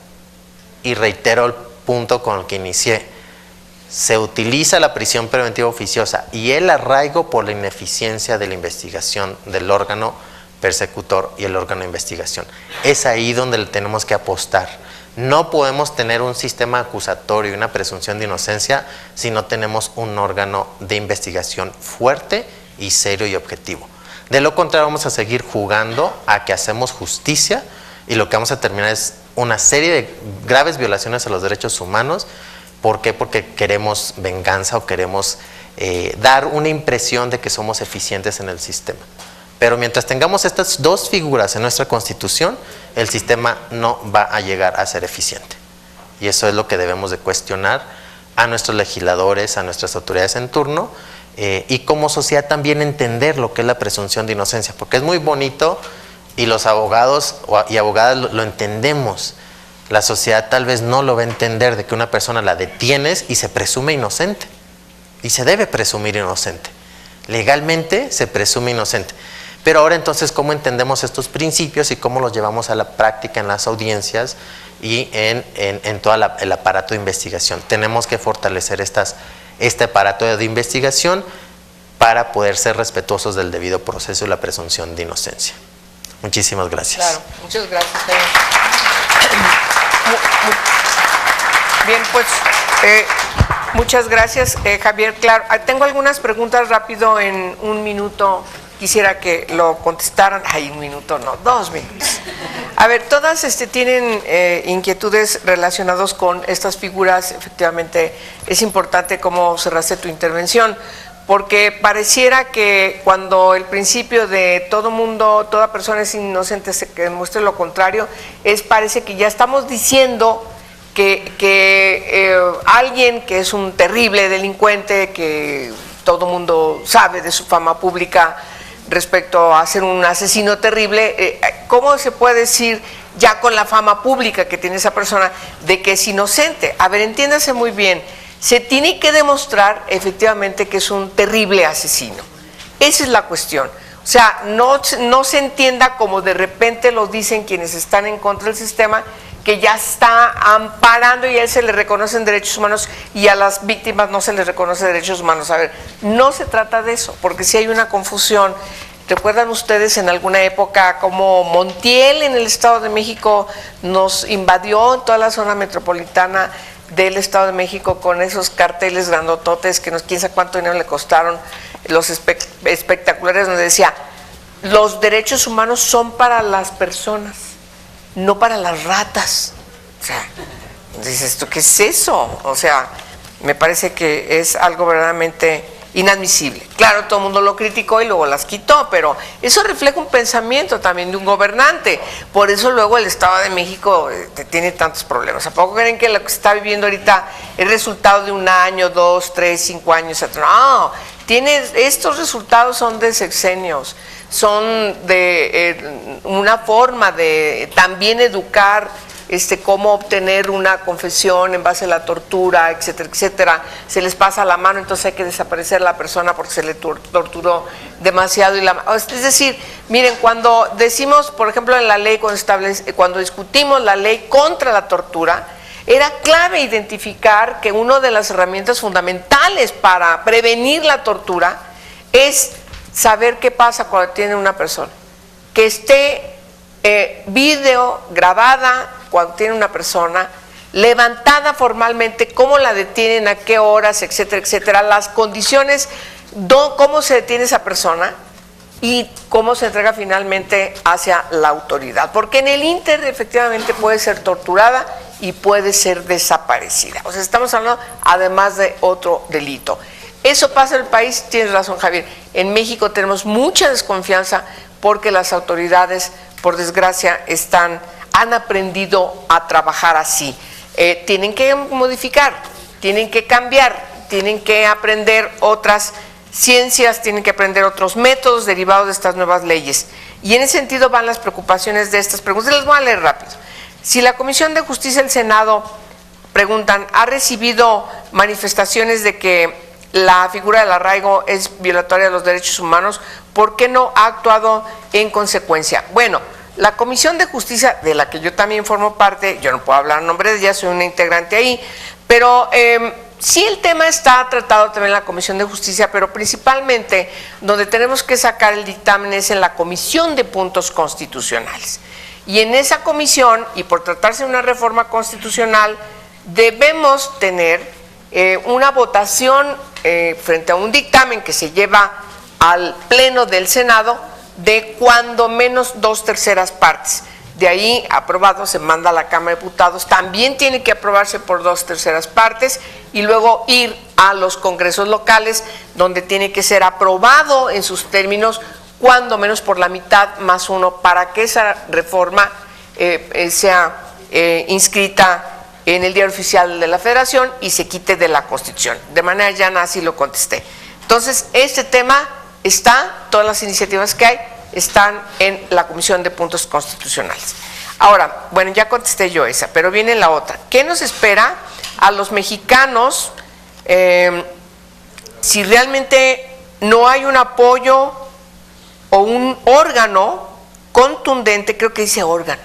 E: y reitero el punto con el que inicié. Se utiliza la prisión preventiva oficiosa y el arraigo por la ineficiencia de la investigación del órgano persecutor y el órgano de investigación. Es ahí donde le tenemos que apostar. No podemos tener un sistema acusatorio y una presunción de inocencia si no tenemos un órgano de investigación fuerte y serio y objetivo. De lo contrario, vamos a seguir jugando a que hacemos justicia y lo que vamos a terminar es una serie de graves violaciones a los derechos humanos. ¿Por qué? Porque queremos venganza o queremos dar una impresión de que somos eficientes en el sistema. Pero mientras tengamos estas dos figuras en nuestra Constitución, el sistema no va a llegar a ser eficiente. Y eso es lo que debemos de cuestionar a nuestros legisladores, a nuestras autoridades en turno, y como sociedad también entender lo que es la presunción de inocencia, porque es muy bonito y los abogados y abogadas lo entendemos. La sociedad tal vez no lo va a entender, de que una persona la detienes y se presume inocente. Y se debe presumir inocente. Legalmente se presume inocente. Pero ahora entonces, ¿cómo entendemos estos principios y cómo los llevamos a la práctica en las audiencias y en todo el aparato de investigación? Tenemos que fortalecer este aparato de investigación para poder ser respetuosos del debido proceso y la presunción de inocencia. Muchísimas gracias.
A: Claro, muchas gracias. Bien, pues muchas gracias, Javier. Claro, tengo algunas preguntas rápido en un minuto. Quisiera que lo contestaran. Ay, un minuto, no, 2 minutos. A ver, todas tienen inquietudes relacionadas con estas figuras. Efectivamente, es importante cómo cerraste tu intervención, porque pareciera que cuando el principio de todo mundo, toda persona es inocente, que demuestre lo contrario, parece que ya estamos diciendo que alguien que es un terrible delincuente, que todo mundo sabe de su fama pública, respecto a ser un asesino terrible, ¿cómo se puede decir ya con la fama pública que tiene esa persona de que es inocente? A ver, entiéndase muy bien, se tiene que demostrar efectivamente que es un terrible asesino. Esa es la cuestión. O sea, no se entienda como de repente lo dicen quienes están en contra del sistema, que ya está amparando y a él se le reconocen derechos humanos y a las víctimas no se les reconoce derechos humanos. A ver, no se trata de eso, porque si hay una confusión. ¿Recuerdan ustedes en alguna época como Montiel en el Estado de México nos invadió en toda la zona metropolitana del Estado de México con esos carteles grandototes que quién sabe cuánto dinero le costaron, los espectaculares, donde decía, los derechos humanos son para las personas, no para las ratas? O sea, dices tú, ¿qué es eso? O sea, me parece que es algo verdaderamente inadmisible. Claro, todo el mundo lo criticó y luego las quitó, pero eso refleja un pensamiento también de un gobernante. Por eso luego el Estado de México tiene tantos problemas. ¿A poco creen que lo que se está viviendo ahorita es resultado de un año, 2, 3, 5 años? No, estos resultados son de sexenios, son de una forma de también educar cómo obtener una confesión en base a la tortura, etcétera, etcétera. Se les pasa la mano, entonces hay que desaparecer a la persona porque se le torturó demasiado. Es decir, miren, cuando decimos, por ejemplo, en la ley, cuando discutimos la ley contra la tortura, era clave identificar que una de las herramientas fundamentales para prevenir la tortura es saber qué pasa cuando tiene una persona, que esté video grabada cuando tiene una persona, levantada formalmente, cómo la detienen, a qué horas, etcétera, etcétera, las condiciones, cómo se detiene esa persona y cómo se entrega finalmente hacia la autoridad. Porque en el ínter efectivamente puede ser torturada y puede ser desaparecida. O sea, estamos hablando además de otro delito. Eso pasa en el país, tienes razón, Javier. En México tenemos mucha desconfianza porque las autoridades, por desgracia, han aprendido a trabajar así. Tienen que modificar, tienen que cambiar, tienen que aprender otras ciencias, tienen que aprender otros métodos derivados de estas nuevas leyes. Y en ese sentido van las preocupaciones de estas preguntas. Les voy a leer rápido. Si la Comisión de Justicia del Senado, preguntan, ¿ha recibido manifestaciones de que la figura del arraigo es violatoria de los derechos humanos? ¿Por qué no ha actuado en consecuencia? Bueno, la Comisión de Justicia, de la que yo también formo parte, yo no puedo hablar en nombre de ella, soy una integrante ahí, pero sí el tema está tratado también en la Comisión de Justicia, pero principalmente donde tenemos que sacar el dictamen es en la Comisión de Puntos Constitucionales. Y en esa comisión, y por tratarse de una reforma constitucional, debemos tener una votación frente a un dictamen que se lleva al Pleno del Senado de cuando menos 2/3 partes. De ahí, aprobado, se manda a la Cámara de Diputados, también tiene que aprobarse por 2/3 partes y luego ir a los congresos locales, donde tiene que ser aprobado en sus términos, cuando menos por la mitad más uno, para que esa reforma sea inscrita en el Diario Oficial de la Federación y se quite de la Constitución. De manera llana así lo contesté. Entonces, este tema todas las iniciativas que hay están en la Comisión de Puntos Constitucionales. Ahora, bueno, ya contesté yo esa, pero viene la otra. ¿Qué nos espera a los mexicanos si realmente no hay un apoyo o un órgano contundente, creo que dice órgano,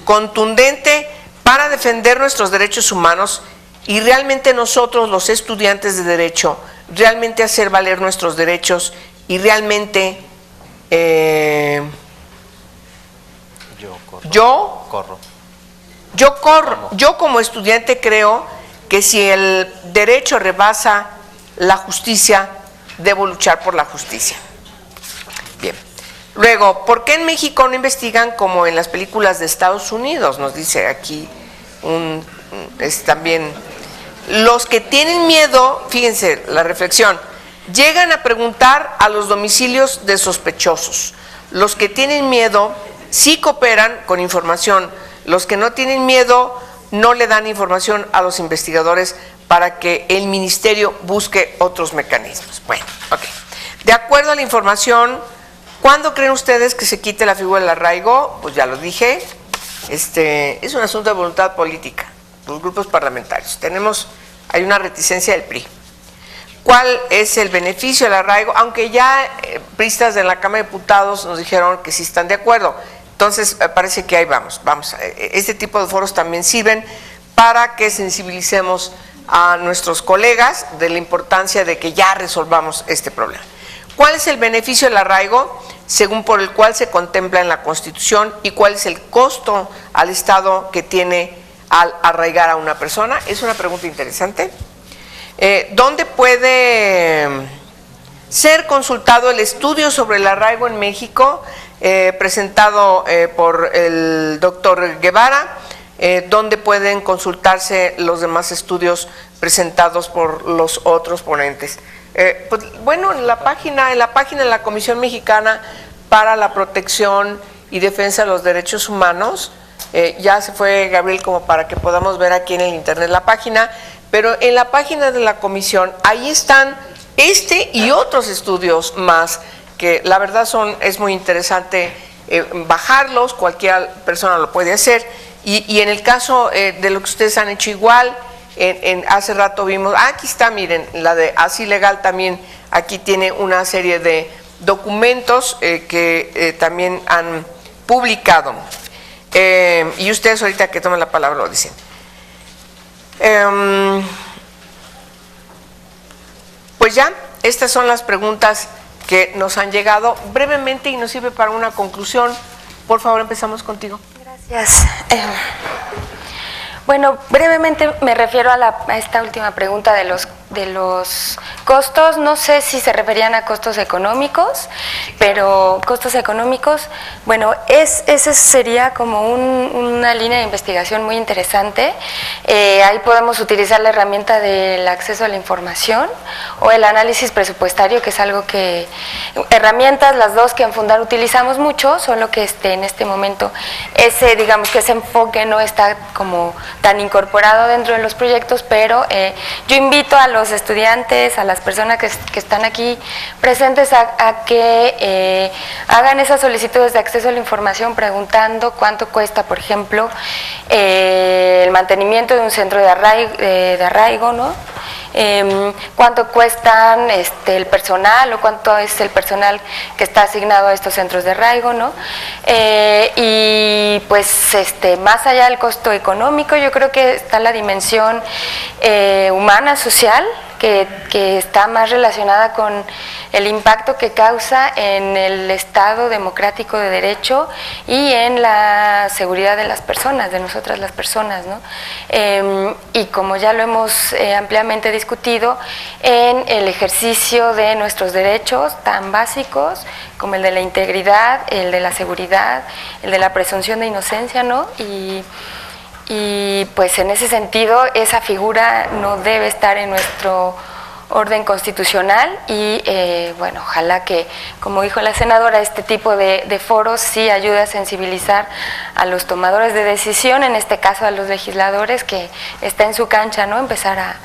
A: contundente para defender nuestros derechos humanos y realmente nosotros, los estudiantes de Derecho, realmente hacer valer nuestros derechos y realmente yo como estudiante creo que si el derecho rebasa la justicia, debo luchar por la justicia. Bien. Luego, ¿por qué en México no investigan como en las películas de Estados Unidos? Nos dice aquí también. Los que tienen miedo, fíjense la reflexión, llegan a preguntar a los domicilios de sospechosos. Los que tienen miedo sí cooperan con información. Los que no tienen miedo no le dan información a los investigadores para que el ministerio busque otros mecanismos. Bueno, ok. De acuerdo a la información ¿Cuándo creen ustedes que se quite la figura del arraigo? Pues ya lo dije, es un asunto de voluntad política, los grupos parlamentarios. Hay una reticencia del PRI. ¿Cuál es el beneficio del arraigo? Aunque ya priistas de la Cámara de Diputados nos dijeron que sí están de acuerdo. Entonces, parece que ahí vamos. Este tipo de foros también sirven para que sensibilicemos a nuestros colegas de la importancia de que ya resolvamos este problema. ¿Cuál es el beneficio del arraigo? Según por el cual se contempla en la Constitución, y cuál es el costo al Estado que tiene al arraigar a una persona. Es una pregunta interesante. ¿Dónde puede ser consultado el estudio sobre el arraigo en México, presentado por el doctor Guevara? ¿Dónde pueden consultarse los demás estudios presentados por los otros ponentes? Pues, bueno, en la página de la Comisión Mexicana para la Protección y Defensa de los Derechos Humanos. Ya se fue Gabriel como para que podamos ver aquí en el internet la página, pero en la página de la comisión ahí están y otros estudios más que la verdad es muy interesante bajarlos, cualquier persona lo puede hacer, y en el caso de lo que ustedes han hecho igual, hace rato vimos, aquí está, miren, la de Así Legal también, aquí tiene una serie de documentos que también han publicado. Y ustedes ahorita que tomen la palabra lo dicen. Pues ya, estas son las preguntas que nos han llegado brevemente y nos sirve para una conclusión. Por favor, empezamos contigo.
B: Gracias. Bueno, brevemente me refiero a esta última pregunta de los costos. No sé si se referían a costos económicos, pero costos económicos, bueno, ese sería como una línea de investigación muy interesante. Ahí podemos utilizar la herramienta del acceso a la información o el análisis presupuestario, que es algo que, herramientas las dos que en Fundar utilizamos mucho, solo que en este momento digamos que ese enfoque no está como tan incorporado dentro de los proyectos, pero yo invito a los estudiantes, a las personas que están aquí presentes a que hagan esas solicitudes de acceso a la información preguntando cuánto cuesta, por ejemplo, el mantenimiento de un centro de arraigo, ¿no? Cuánto cuestan el personal o cuánto es el personal que está asignado a estos centros de arraigo, ¿no? Y pues más allá del costo económico, yo creo que está la dimensión humana, social, que está más relacionada con el impacto que causa en el Estado democrático de derecho y en la seguridad de las personas, de nosotras las personas, ¿no? Y como ya lo hemos ampliamente discutido, en el ejercicio de nuestros derechos tan básicos como el de la integridad, el de la seguridad, el de la presunción de inocencia, ¿no? Y pues en ese sentido esa figura no debe estar en nuestro orden constitucional y bueno, ojalá que, como dijo la senadora, este tipo de foros sí ayude a sensibilizar a los tomadores de decisión, en este caso a los legisladores, que está en su cancha, ¿no? Empezar a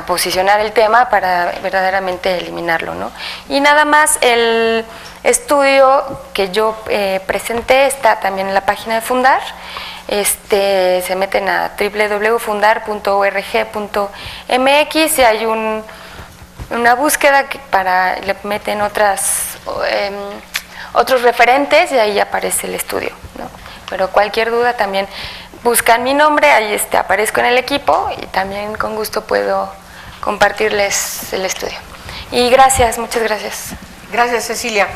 B: posicionar el tema para verdaderamente eliminarlo, ¿no? Y nada más, el estudio que yo presenté está también en la página de Fundar. Se meten a www.fundar.org.mx y hay una búsqueda le meten otros referentes y ahí aparece el estudio, ¿no? Pero cualquier duda también buscan mi nombre, ahí aparezco en el equipo y también con gusto puedo compartirles el estudio. Y gracias, muchas gracias.
A: Gracias, Cecilia.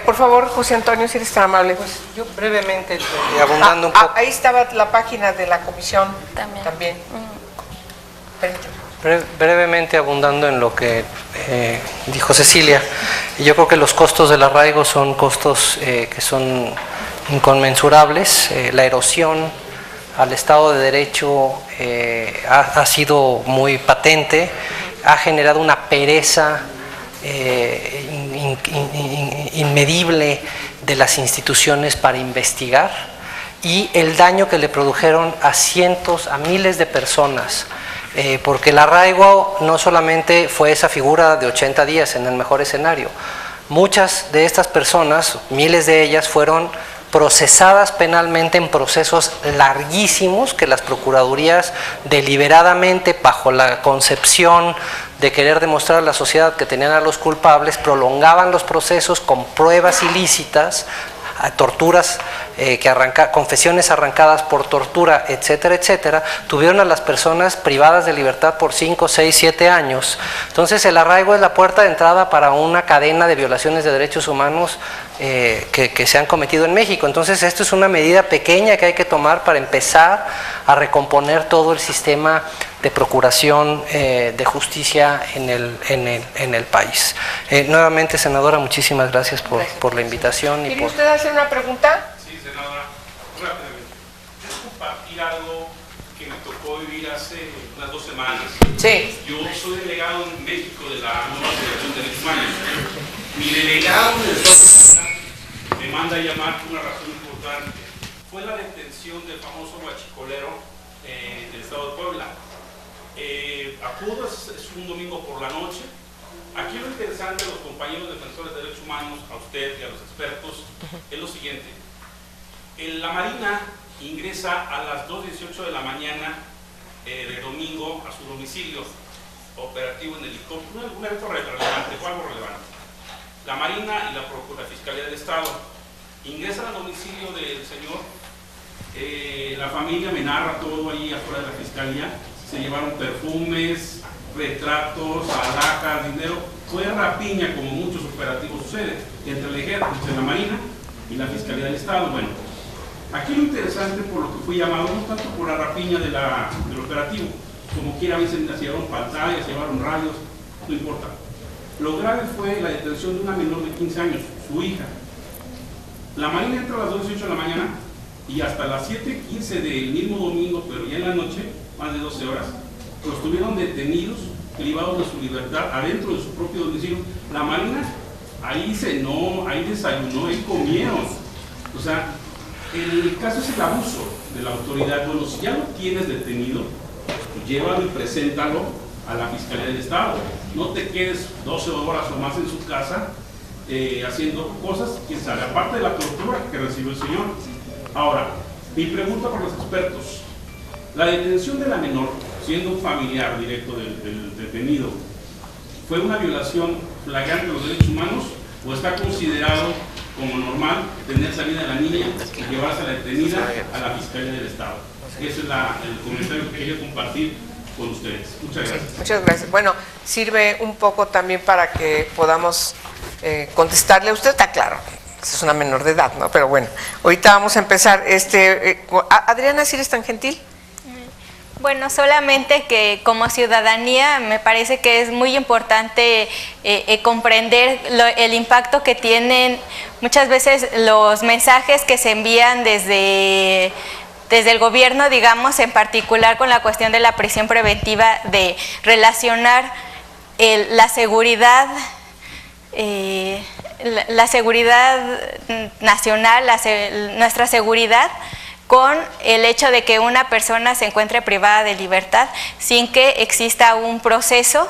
A: Por favor, José Antonio, si eres tan amable.
C: Pues yo brevemente, abundando un poco.
A: Ahí estaba la página de la comisión también.
C: Brevemente abundando en lo que dijo Cecilia, yo creo que los costos del arraigo son costos que son inconmensurables. La erosión al Estado de Derecho ha sido muy patente, ha generado una pereza inmedible de las instituciones para investigar y el daño que le produjeron a miles de personas, porque el arraigo no solamente fue esa figura de 80 días en el mejor escenario, muchas de estas personas, miles de ellas, fueron procesadas penalmente en procesos larguísimos que las procuradurías deliberadamente, bajo la concepción de querer demostrar a la sociedad que tenían a los culpables, prolongaban los procesos con pruebas ilícitas, torturas confesiones arrancadas por tortura, etcétera, etcétera, tuvieron a las personas privadas de libertad por 5, 6, 7 años. Entonces el arraigo es la puerta de entrada para una cadena de violaciones de derechos humanos que se han cometido en México. Entonces esto es una medida pequeña que hay que tomar para empezar a recomponer todo el sistema de procuración de justicia en el país. Nuevamente, senadora, muchísimas gracias por la invitación.
A: ¿Quiere usted hacer una pregunta?
F: Sí, senadora, rápidamente. Quiero compartir algo que me tocó vivir hace unas 2 semanas.
A: Sí.
F: Yo soy delegado en México de la nueva Federación de Derechos Humanos. Mi delegado en el Estado me manda a llamar por una razón importante. Fue la detención del famoso guachicolero del Estado de Puebla. Acudo, es un domingo por la noche. Aquí lo interesante de los compañeros defensores de derechos humanos, a usted y a los expertos, es lo siguiente. La Marina ingresa a las 2:18 de la mañana de domingo a su domicilio operativo en helicóptero, un evento relevante, fue algo relevante. La Marina y la Fiscalía del Estado ingresan al domicilio del señor. La familia me narra todo ahí afuera de la Fiscalía. Se llevaron perfumes, retratos, alhajas, dinero. Fue rapiña, como muchos operativos suceden, entre el ejército, entre la Marina y la Fiscalía del Estado. Bueno, aquí lo interesante, por lo que fui llamado, no tanto por la rapiña del operativo, como quiera, a veces se llevaron pantallas, se llevaron radios, no importa. Lo grave fue la detención de una menor de 15 años, su hija. La Marina entra a las 2:18 de la mañana y hasta las 7:15 del mismo domingo, pero ya en la noche, más de 12 horas, los tuvieron detenidos, privados de su libertad, adentro de su propio domicilio. La Marina ahí cenó, ahí desayunó, ahí comieron. O sea, el caso es el abuso de la autoridad. Bueno, si ya lo tienes detenido, llévalo y preséntalo a la Fiscalía del Estado. No te quedes 12 horas o más en su casa haciendo cosas, quién sabe, aparte de la tortura que recibió el señor. Ahora, mi pregunta para los expertos: la detención de la menor, siendo un familiar directo del detenido, ¿fue una violación flagrante de los derechos humanos o está considerado como normal tener salida de la niña y llevarse a la detenida a la Fiscalía del Estado? Ese es el comentario que quería compartir con ustedes. Muchas gracias.
A: Muchas gracias. Bueno, sirve un poco también para que podamos contestarle. Usted está claro, es una menor de edad, ¿no? Pero bueno, ahorita vamos a empezar. Adriana, ¿si eres tan gentil?
D: Bueno, solamente que como ciudadanía me parece que es muy importante comprender el impacto que tienen muchas veces los mensajes que se envían desde el gobierno, digamos, en particular con la cuestión de la prisión preventiva, de relacionar la seguridad nacional, nuestra seguridad, con el hecho de que una persona se encuentre privada de libertad sin que exista un proceso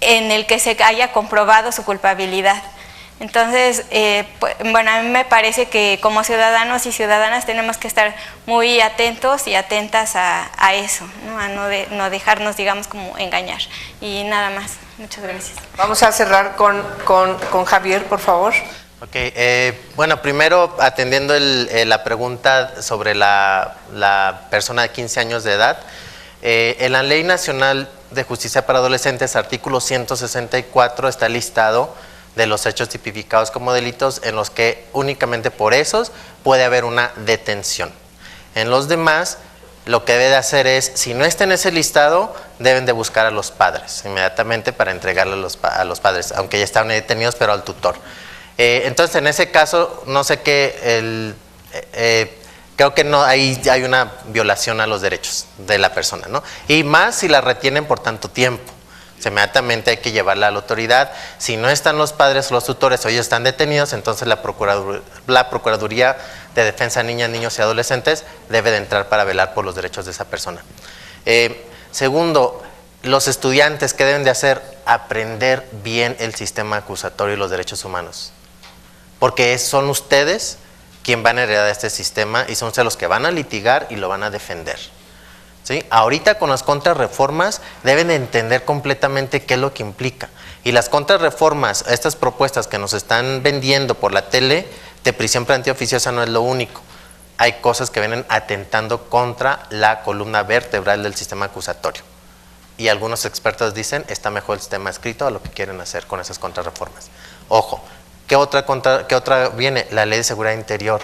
D: en el que se haya comprobado su culpabilidad. Entonces, bueno, a mí me parece que como ciudadanos y ciudadanas tenemos que estar muy atentos y atentas a eso, ¿no? A no dejarnos, digamos, como engañar. Y nada más. Muchas gracias.
A: Vamos a cerrar con Javier, por favor.
E: Ok, bueno, primero atendiendo la pregunta sobre la persona de 15 años de edad, en la Ley Nacional de Justicia para Adolescentes, artículo 164, está listado de los hechos tipificados como delitos en los que únicamente por esos puede haber una detención. En los demás, lo que debe de hacer es, si no está en ese listado, deben de buscar a los padres inmediatamente para entregarle a los padres, aunque ya estaban detenidos, pero al tutor. Entonces, en ese caso, no sé qué, creo que no, ahí hay una violación a los derechos de la persona, ¿no? Y más si la retienen por tanto tiempo. Inmediatamente hay que llevarla a la autoridad. Si no están los padres o los tutores o ellos están detenidos, entonces la Procuraduría de Defensa de Niñas, Niños y Adolescentes debe de entrar para velar por los derechos de esa persona. Segundo, los estudiantes, ¿qué deben de hacer? aprender bien el sistema acusatorio y los derechos humanos, porque son ustedes quien van a heredar este sistema y son ustedes los que van a litigar y lo van a defender. ¿Sí? Ahorita con las contrarreformas deben de entender completamente qué es lo que implica. Y las contrarreformas, estas propuestas que nos están vendiendo por la tele de prisión preventiva oficiosa no es lo único. Hay cosas que vienen atentando contra la columna vertebral del sistema acusatorio. Y algunos expertos dicen, está mejor el sistema escrito a lo que quieren hacer con esas contrarreformas. Ojo, ¿qué otra viene? La Ley de Seguridad Interior.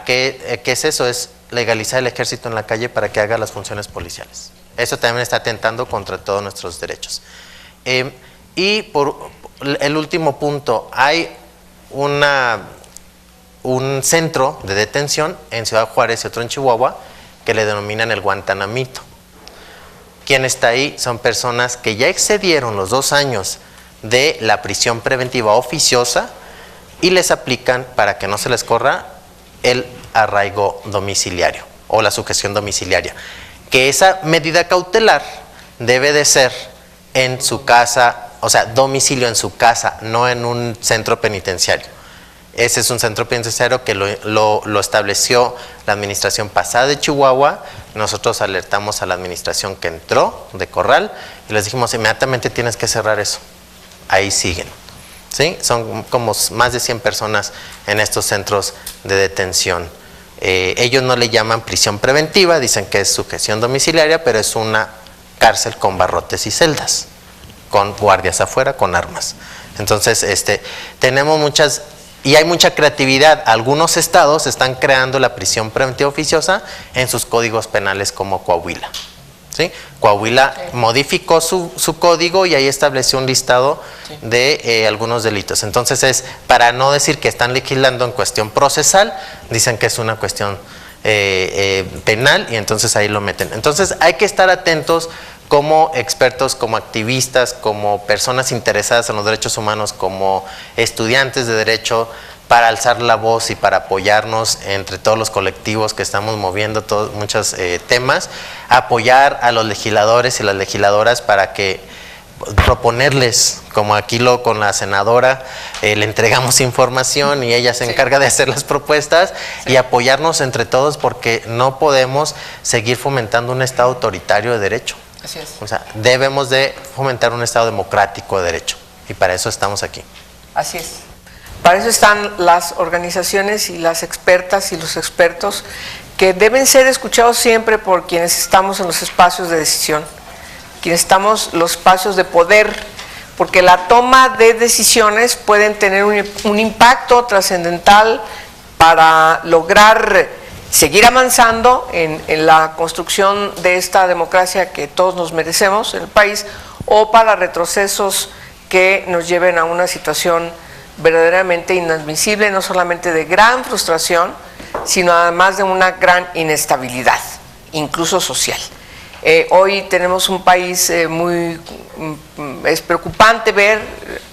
E: ¿Qué es eso? Es legalizar el ejército en la calle para que haga las funciones policiales. Eso también está atentando contra todos nuestros derechos. Y por el último punto, hay un centro de detención en Ciudad Juárez y otro en Chihuahua que le denominan el Guantanamito. ¿Quién está ahí? Son personas que ya excedieron los 2 años de la prisión preventiva oficiosa y les aplican, para que no se les corra, el arraigo domiciliario o la sujeción domiciliaria, que esa medida cautelar debe de ser en su casa, o sea, domicilio en su casa, no en un centro penitenciario. Ese es un centro penitenciario que lo estableció la administración pasada de Chihuahua. Nosotros alertamos a la administración que entró de Corral y les dijimos, inmediatamente tienes que cerrar eso. Ahí siguen. ¿Sí? Son como más de 100 personas en estos centros de detención. Ellos no le llaman prisión preventiva, dicen que es sujeción domiciliaria, pero es una cárcel con barrotes y celdas, con guardias afuera, con armas. Entonces, tenemos muchas... Y hay mucha creatividad. Algunos estados están creando la prisión preventiva oficiosa en sus códigos penales, como Coahuila. ¿Sí? Coahuila modificó su código y ahí estableció un listado de algunos delitos. Entonces es, para no decir que están legislando en cuestión procesal, dicen que es una cuestión penal y entonces ahí lo meten. Entonces hay que estar atentos como expertos, como activistas, como personas interesadas en los derechos humanos, como estudiantes de derecho, para alzar la voz y para apoyarnos entre todos los colectivos que estamos moviendo muchos temas, apoyar a los legisladores y las legisladoras para que proponerles, como aquí con la senadora, le entregamos información y ella se encarga de hacer las propuestas y apoyarnos entre todos, porque no podemos seguir fomentando un Estado autoritario de derecho.
A: Así es.
E: O sea, debemos de fomentar un Estado democrático de derecho y para eso estamos aquí.
A: Así es. Para eso están las organizaciones y las expertas y los expertos que deben ser escuchados siempre por quienes estamos en los espacios de decisión, quienes estamos en los espacios de poder, porque la toma de decisiones pueden tener un impacto trascendental para lograr seguir avanzando en la construcción de esta democracia que todos nos merecemos en el país, o para retrocesos que nos lleven a una situación verdaderamente inadmisible, no solamente de gran frustración, sino además de una gran inestabilidad, incluso social. Hoy tenemos un país es preocupante ver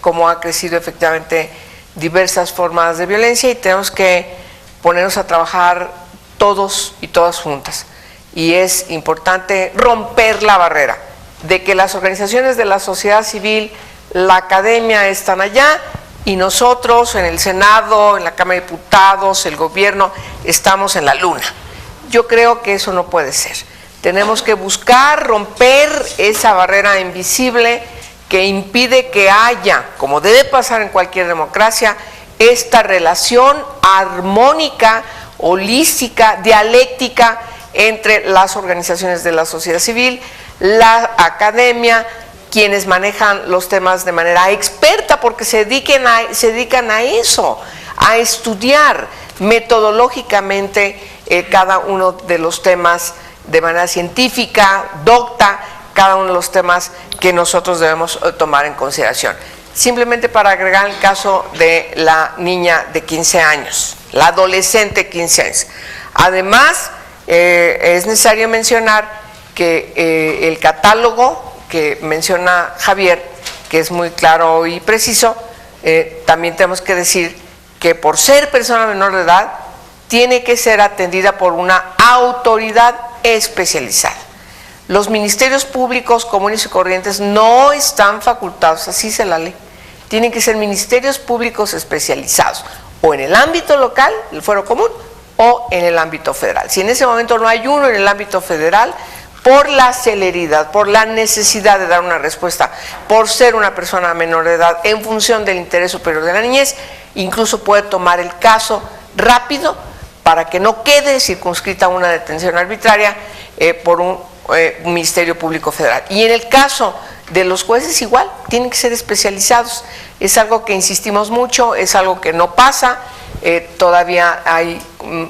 A: cómo ha crecido efectivamente diversas formas de violencia y tenemos que ponernos a trabajar todos y todas juntas. Y es importante romper la barrera de que las organizaciones de la sociedad civil, la academia están allá y nosotros en el Senado, en la Cámara de Diputados, el gobierno, estamos en la luna. Yo creo que eso no puede ser. Tenemos que buscar romper esa barrera invisible que impide que haya, como debe pasar en cualquier democracia, esta relación armónica, holística, dialéctica entre las organizaciones de la sociedad civil, la academia, quienes manejan los temas de manera experta, porque se dedican a eso, a estudiar metodológicamente cada uno de los temas de manera científica, docta, cada uno de los temas que nosotros debemos tomar en consideración. Simplemente para agregar el caso de la niña de 15 años, la adolescente de 15 años. Además, es necesario mencionar que el catálogo que menciona Javier, que es muy claro y preciso, también tenemos que decir que por ser persona menor de edad, tiene que ser atendida por una autoridad especializada. Los ministerios públicos comunes y corrientes no están facultados, así dice la ley. Tienen que ser ministerios públicos especializados, o en el ámbito local, el fuero común, o en el ámbito federal. Si en ese momento no hay uno en el ámbito federal, por la celeridad, por la necesidad de dar una respuesta, por ser una persona menor de edad, en función del interés superior de la niñez, incluso puede tomar el caso rápido para que no quede circunscrita una detención arbitraria por un Ministerio Público Federal. Y en el caso de los jueces igual, tienen que ser especializados. Es algo que insistimos mucho, es algo que no pasa, todavía hay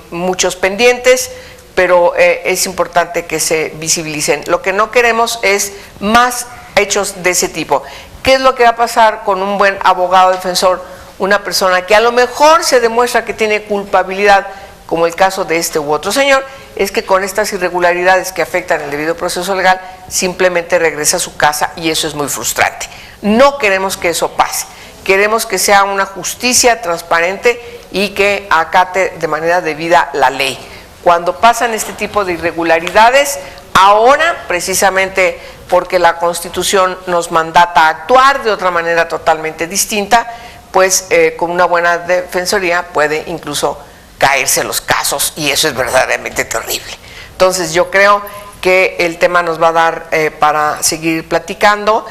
A: muchos pendientes, pero es importante que se visibilicen. Lo que no queremos es más hechos de ese tipo. ¿Qué es lo que va a pasar con un buen abogado defensor? Una persona que a lo mejor se demuestra que tiene culpabilidad, como el caso de este u otro señor, es que con estas irregularidades que afectan el debido proceso legal, simplemente regresa a su casa y eso es muy frustrante. No queremos que eso pase. Queremos que sea una justicia transparente y que acate de manera debida la ley. Cuando pasan este tipo de irregularidades, ahora precisamente porque la Constitución nos mandata a actuar de otra manera totalmente distinta, pues con una buena defensoría puede incluso caerse los casos y eso es verdaderamente terrible. Entonces yo creo que el tema nos va a dar para seguir platicando,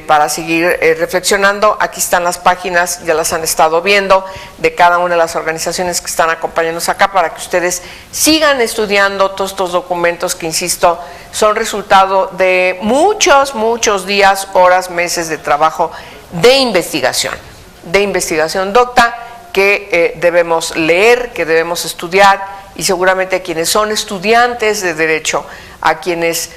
A: para seguir reflexionando. Aquí están las páginas, ya las han estado viendo, de cada una de las organizaciones que están acompañándonos acá, para que ustedes sigan estudiando todos estos documentos que, insisto, son resultado de muchos días, horas, meses de trabajo de investigación docta, que debemos leer, que debemos estudiar, y seguramente a quienes son estudiantes de Derecho, a quienes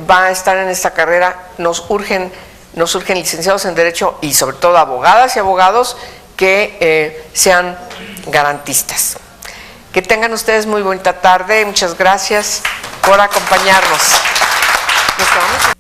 A: van a estar en esta carrera, nos urgen licenciados en Derecho y sobre todo abogadas y abogados que sean garantistas. Que tengan ustedes muy bonita tarde, muchas gracias por acompañarnos. Nos quedamos